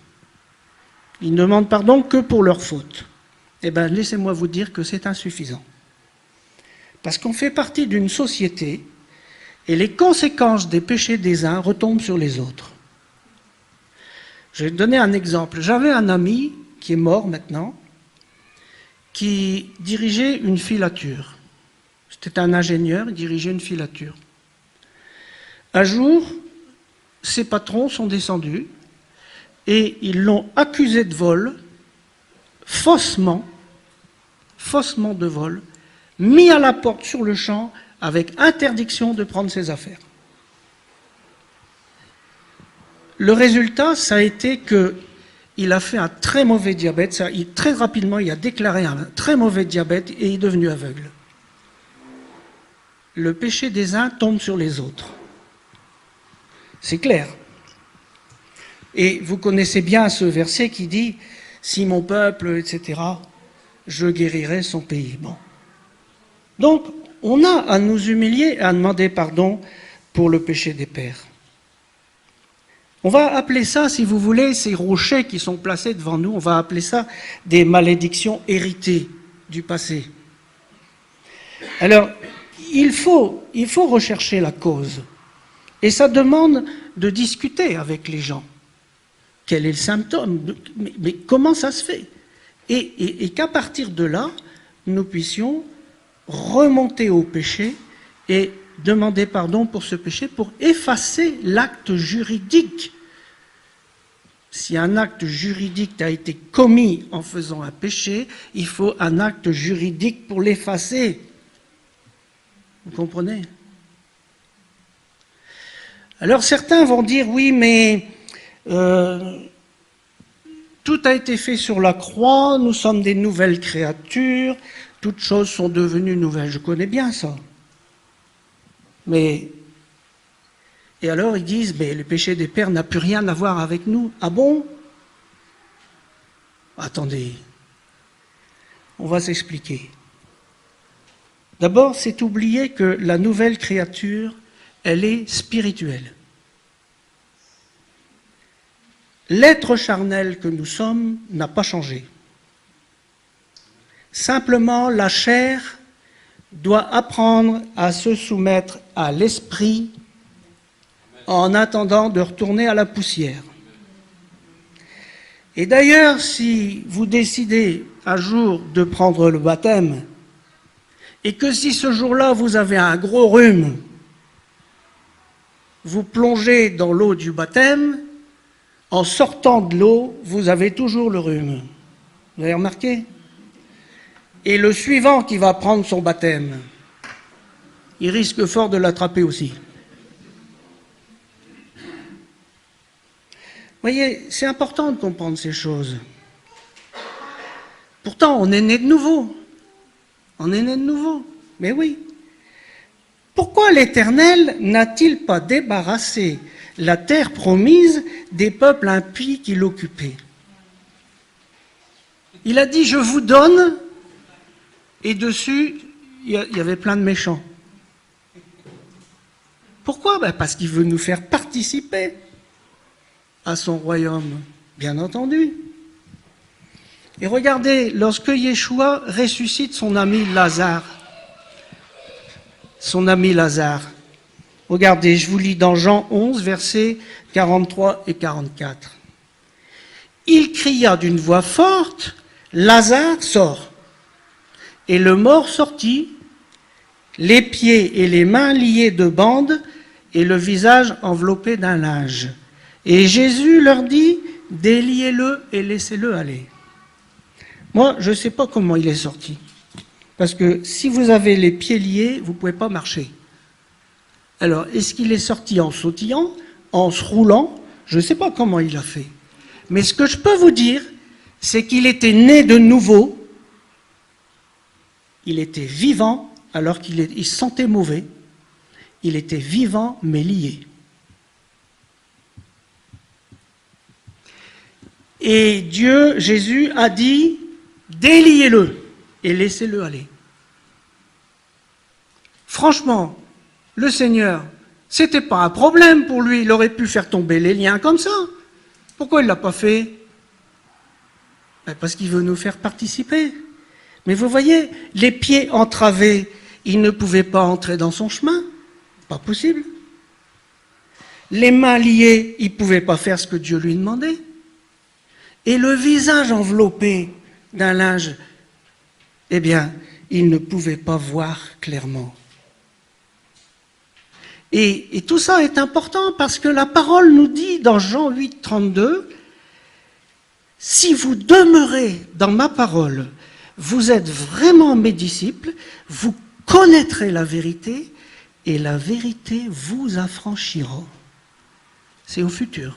Ils ne demandent pardon que pour leurs fautes. Eh bien, laissez-moi vous dire que c'est insuffisant. Parce qu'on fait partie d'une société et les conséquences des péchés des uns retombent sur les autres. Je vais te donner un exemple. J'avais un ami qui est mort maintenant, qui dirigeait une filature. C'était un ingénieur, il dirigeait une filature. Un jour, ses patrons sont descendus et ils l'ont accusé de vol, faussement de vol, mis à la porte sur le champ avec interdiction de prendre ses affaires. Le résultat, ça a été qu'il a fait un très mauvais diabète. Très rapidement, il a déclaré un très mauvais diabète et il est devenu aveugle. Le péché des uns tombe sur les autres. C'est clair. Et vous connaissez bien ce verset qui dit « Si mon peuple, etc., je guérirai son pays. » Bon. Donc, on a à nous humilier et à demander pardon pour le péché des pères. On va appeler ça, si vous voulez, ces rochers qui sont placés devant nous, on va appeler ça des malédictions héritées du passé. Alors, il faut rechercher la cause. Et ça demande de discuter avec les gens. Quel est le symptôme? Mais comment ça se fait? Et qu'à partir de là, nous puissions remonter au péché et demander pardon pour ce péché, pour effacer l'acte juridique. Si un acte juridique a été commis en faisant un péché, il faut un acte juridique pour l'effacer. Vous comprenez? Alors certains vont dire, oui, mais tout a été fait sur la croix, nous sommes des nouvelles créatures, toutes choses sont devenues nouvelles. Je connais bien ça. Mais, et alors ils disent, mais le péché des pères n'a plus rien à voir avec nous. Ah bon? Attendez, on va s'expliquer. D'abord, c'est oublier que la nouvelle créature, elle est spirituelle. L'être charnel que nous sommes n'a pas changé. Simplement, la chair doit apprendre à se soumettre à l'esprit en attendant de retourner à la poussière. Et d'ailleurs, si vous décidez un jour de prendre le baptême, et que si ce jour-là vous avez un gros rhume, vous plongez dans l'eau du baptême, en sortant de l'eau, vous avez toujours le rhume. Vous avez remarqué? Et le suivant qui va prendre son baptême, il risque fort de l'attraper aussi. Vous voyez, c'est important de comprendre ces choses. Pourtant, on est né de nouveau. On est né de nouveau. Mais oui. Pourquoi l'Éternel n'a-t-il pas débarrassé la terre promise des peuples impies qui l'occupaient? Il a dit, je vous donne, et dessus, il y avait plein de méchants. Pourquoi? Parce qu'il veut nous faire participer à son royaume, bien entendu. Et regardez, lorsque Yeshua ressuscite son ami Lazare, regardez, je vous lis dans Jean 11, versets 43 et 44. Il cria d'une voix forte, Lazare sort. Et le mort sortit, les pieds et les mains liés de bandes et le visage enveloppé d'un linge. Et Jésus leur dit, déliez-le et laissez-le aller. Moi, je ne sais pas comment il est sorti. Parce que si vous avez les pieds liés, vous ne pouvez pas marcher. Alors, est-ce qu'il est sorti en sautillant, en se roulant? Je ne sais pas comment il a fait. Mais ce que je peux vous dire, c'est qu'il était né de nouveau. Il était vivant alors qu'il se sentait mauvais. Il était vivant mais lié. Et Dieu, Jésus, a dit, déliez-le et laissez-le aller. Franchement, le Seigneur, c'était pas un problème pour lui, il aurait pu faire tomber les liens comme ça. Pourquoi il ne l'a pas fait? Parce qu'il veut nous faire participer. Mais vous voyez, les pieds entravés, il ne pouvait pas entrer dans son chemin. Pas possible. Les mains liées, il ne pouvait pas faire ce que Dieu lui demandait. Et le visage enveloppé d'un linge, eh bien, il ne pouvait pas voir clairement. Et tout ça est important parce que la parole nous dit dans Jean 8, 32, « Si vous demeurez dans ma parole, vous êtes vraiment mes disciples, vous connaîtrez la vérité et la vérité vous affranchira. » C'est au futur.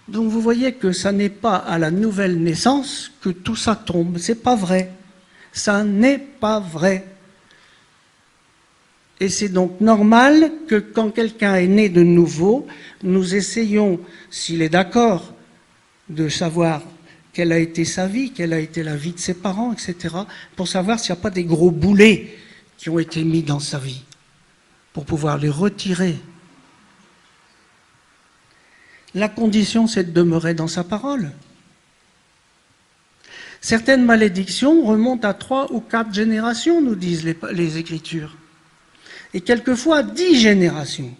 Donc vous voyez que ça n'est pas à la nouvelle naissance que tout ça tombe. C'est pas vrai. Ça n'est pas vrai. Et c'est donc normal que quand quelqu'un est né de nouveau, nous essayons, s'il est d'accord, de savoir quelle a été sa vie, quelle a été la vie de ses parents, etc., pour savoir s'il n'y a pas des gros boulets qui ont été mis dans sa vie, pour pouvoir les retirer. La condition, c'est de demeurer dans sa parole. Certaines malédictions remontent à 3 ou 4 générations, nous disent les Écritures. Et quelquefois 10 générations.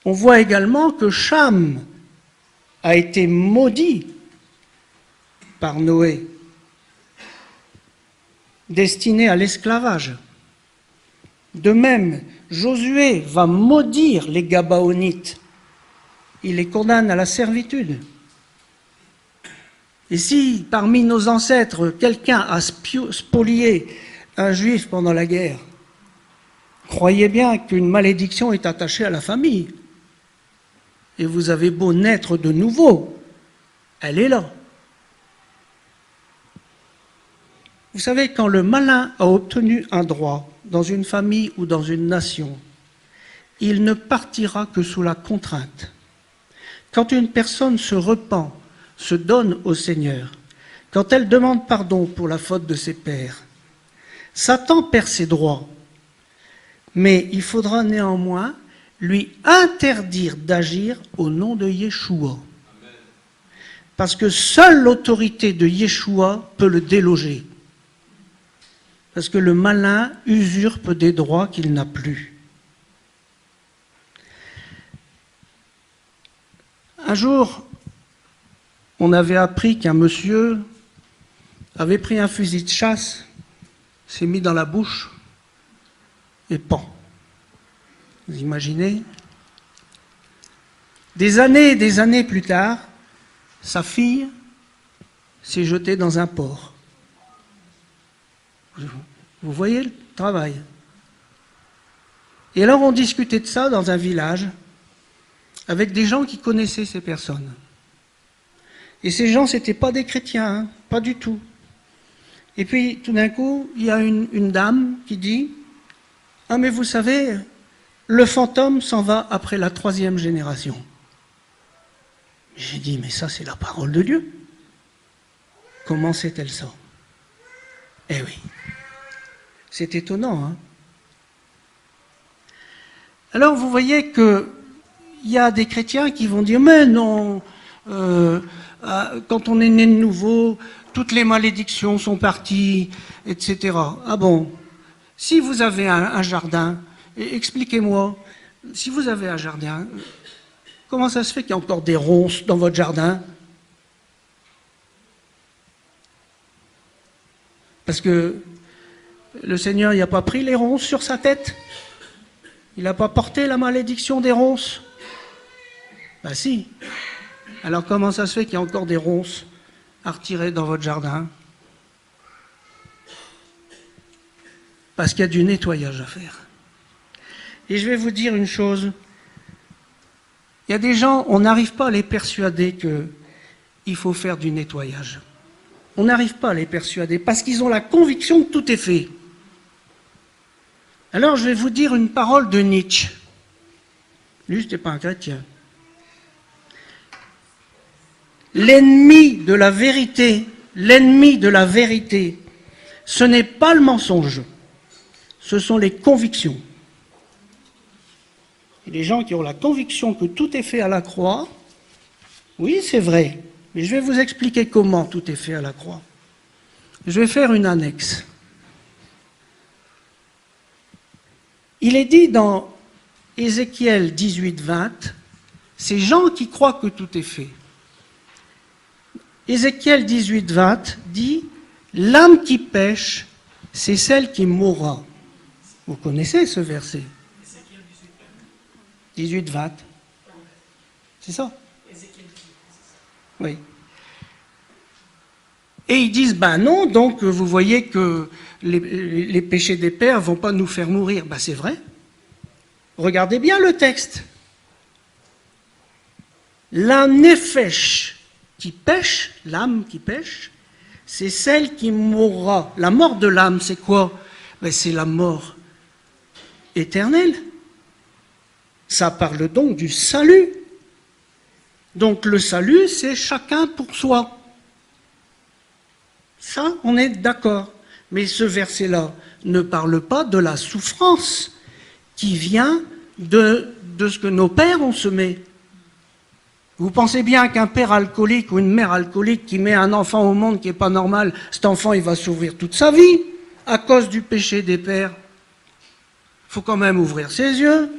On voit également que Cham a été maudit par Noé, destiné à l'esclavage. De même, Josué va maudire les Gabaonites. Il les condamne à la servitude. Et si, parmi nos ancêtres, quelqu'un a spolié un juif pendant la guerre, croyez bien qu'une malédiction est attachée à la famille. Et vous avez beau naître de nouveau, elle est là. Vous savez, quand le malin a obtenu un droit dans une famille ou dans une nation, il ne partira que sous la contrainte. Quand une personne se repent, se donne au Seigneur, quand elle demande pardon pour la faute de ses pères, Satan perd ses droits, mais il faudra néanmoins lui interdire d'agir au nom de Yeshua. Parce que seule l'autorité de Yeshua peut le déloger. Parce que le malin usurpe des droits qu'il n'a plus. Un jour, on avait appris qu'un monsieur avait pris un fusil de chasse, s'est mis dans la bouche et pend. Vous imaginez? Des années plus tard, sa fille s'est jetée dans un port. Vous voyez le travail. Et alors on discutait de ça dans un village avec des gens qui connaissaient ces personnes. Et ces gens, ce n'étaient pas des chrétiens, hein, pas du tout. Et puis tout d'un coup, il y a une dame qui dit « Ah mais vous savez, le fantôme s'en va après la 3e génération. » J'ai dit « Mais ça, c'est la parole de Dieu. Comment sait-elle ça ?» Eh oui, c'est étonnant. Hein. Alors vous voyez qu'il y a des chrétiens qui vont dire « Mais non, quand on est né de nouveau, toutes les malédictions sont parties, etc. » Ah bon? Si vous avez un jardin, expliquez-moi, si vous avez un jardin, comment ça se fait qu'il y a encore des ronces dans votre jardin? Parce que le Seigneur n'a pas pris les ronces sur sa tête? Il n'a pas porté la malédiction des ronces? Ben si. Alors comment ça se fait qu'il y a encore des ronces à retirer dans votre jardin? Parce qu'il y a du nettoyage à faire. Et je vais vous dire une chose. Il y a des gens, on n'arrive pas à les persuader qu'il faut faire du nettoyage. On n'arrive pas à les persuader parce qu'ils ont la conviction que tout est fait. Alors je vais vous dire une parole de Nietzsche. Lui, ce n'était pas un chrétien. L'ennemi de la vérité, ce n'est pas le mensonge, ce sont les convictions. Et les gens qui ont la conviction que tout est fait à la croix, oui, c'est vrai, mais je vais vous expliquer comment tout est fait à la croix. Je vais faire une annexe. Il est dit dans Ézéchiel 18-20, ces gens qui croient que tout est fait. Ézéchiel 18-20 dit « L'âme qui pêche, c'est celle qui mourra ». Vous connaissez ce verset? 18-20. C'est ça? Oui. Et ils disent, ben non, donc vous voyez que les péchés des pères ne vont pas nous faire mourir. Ben c'est vrai. Regardez bien le texte. La nefesh qui pêche, l'âme qui pêche, c'est celle qui mourra. La mort de l'âme, c'est quoi? Ben c'est la mort éternelle. Ça parle donc du salut. Donc le salut, c'est chacun pour soi. Ça, on est d'accord. Mais ce verset-là ne parle pas de la souffrance qui vient de ce que nos pères ont semé. Vous pensez bien qu'un père alcoolique ou une mère alcoolique qui met un enfant au monde qui n'est pas normal, cet enfant il va souffrir toute sa vie à cause du péché des pères. Il faut quand même ouvrir ses yeux.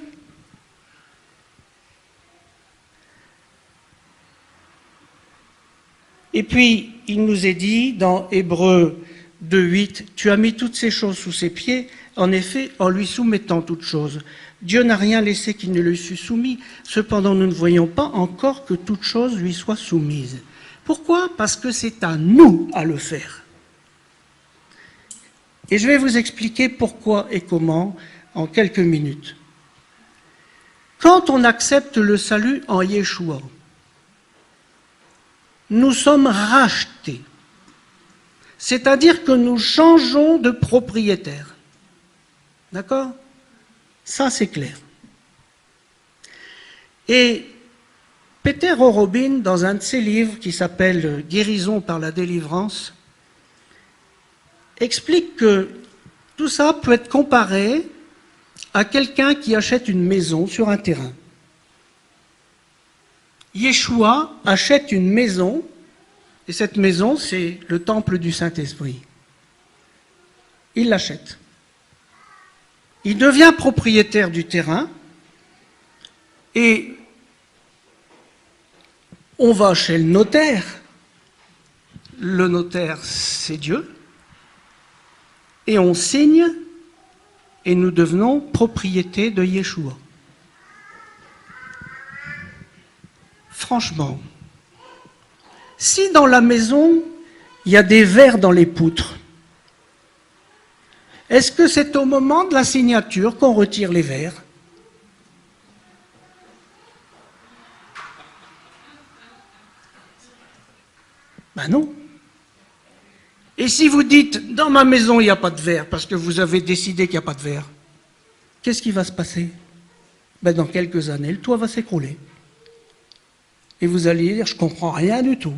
Et puis, il nous est dit dans Hébreux 2:8, « Tu as mis toutes ces choses sous ses pieds, en effet, en lui soumettant toutes choses. Dieu n'a rien laissé qui ne lui fût soumis. Cependant, nous ne voyons pas encore que toute chose lui soit soumise. » Pourquoi? Parce que c'est à nous à le faire. Et je vais vous expliquer pourquoi et comment en quelques minutes. Quand on accepte le salut en Yeshua, nous sommes rachetés. C'est-à-dire que nous changeons de propriétaire. D'accord? Ça, c'est clair. Et Peter Horobin, dans un de ses livres qui s'appelle « Guérison par la délivrance », explique que tout ça peut être comparé à quelqu'un qui achète une maison sur un terrain. Yeshua achète une maison, et cette maison, c'est le temple du Saint-Esprit. Il l'achète. Il devient propriétaire du terrain, et on va chez le notaire. Le notaire, c'est Dieu. Et on signe, et nous devenons propriété de Yeshua. Franchement, si dans la maison, il y a des vers dans les poutres, est-ce que c'est au moment de la signature qu'on retire les vers? Ben non. Et si vous dites, dans ma maison, il n'y a pas de verre, parce que vous avez décidé qu'il n'y a pas de verre, qu'est-ce qui va se passer? Ben dans quelques années, le toit va s'écrouler. Et vous allez dire, je ne comprends rien du tout.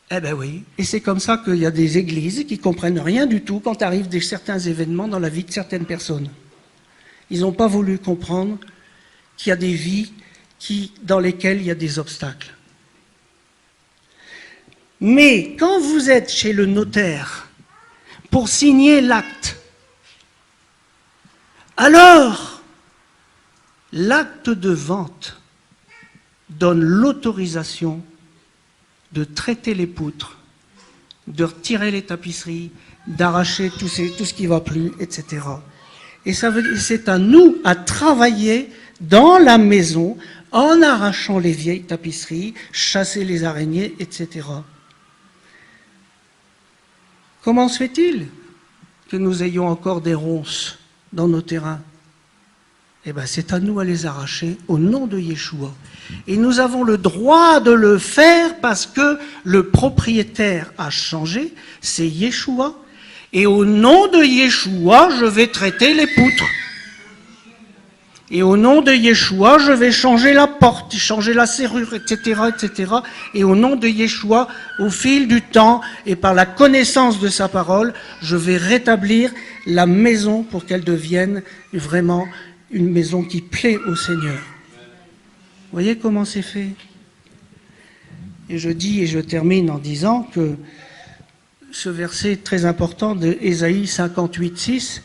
Eh bien oui, et c'est comme ça qu'il y a des églises qui ne comprennent rien du tout quand arrivent certains événements dans la vie de certaines personnes. Ils n'ont pas voulu comprendre qu'il y a des vies dans lesquelles il y a des obstacles. Mais quand vous êtes chez le notaire pour signer l'acte, alors l'acte de vente donne l'autorisation de traiter les poutres, de retirer les tapisseries, d'arracher tout ce qui ne va plus, etc. Et ça veut dire, c'est à nous à travailler dans la maison en arrachant les vieilles tapisseries, chasser les araignées, etc. Comment se fait-il que nous ayons encore des ronces dans nos terrains? Eh bien, c'est à nous à les arracher au nom de Yeshua. Et nous avons le droit de le faire parce que le propriétaire a changé, c'est Yeshua. Et au nom de Yeshua, je vais traiter les poutres. Et au nom de Yeshua, je vais changer la porte, changer la serrure, etc., etc. Et au nom de Yeshua, au fil du temps et par la connaissance de sa parole, je vais rétablir la maison pour qu'elle devienne vraiment une maison qui plaît au Seigneur. Vous voyez comment c'est fait? Et je dis, et je termine en disant que ce verset très important de Ésaïe 58:6,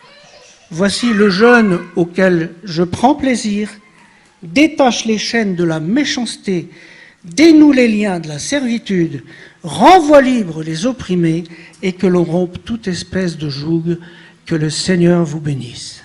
« Voici le jeûne auquel je prends plaisir, détache les chaînes de la méchanceté, dénoue les liens de la servitude, renvoie libre les opprimés, et que l'on rompe toute espèce de joug, que le Seigneur vous bénisse. »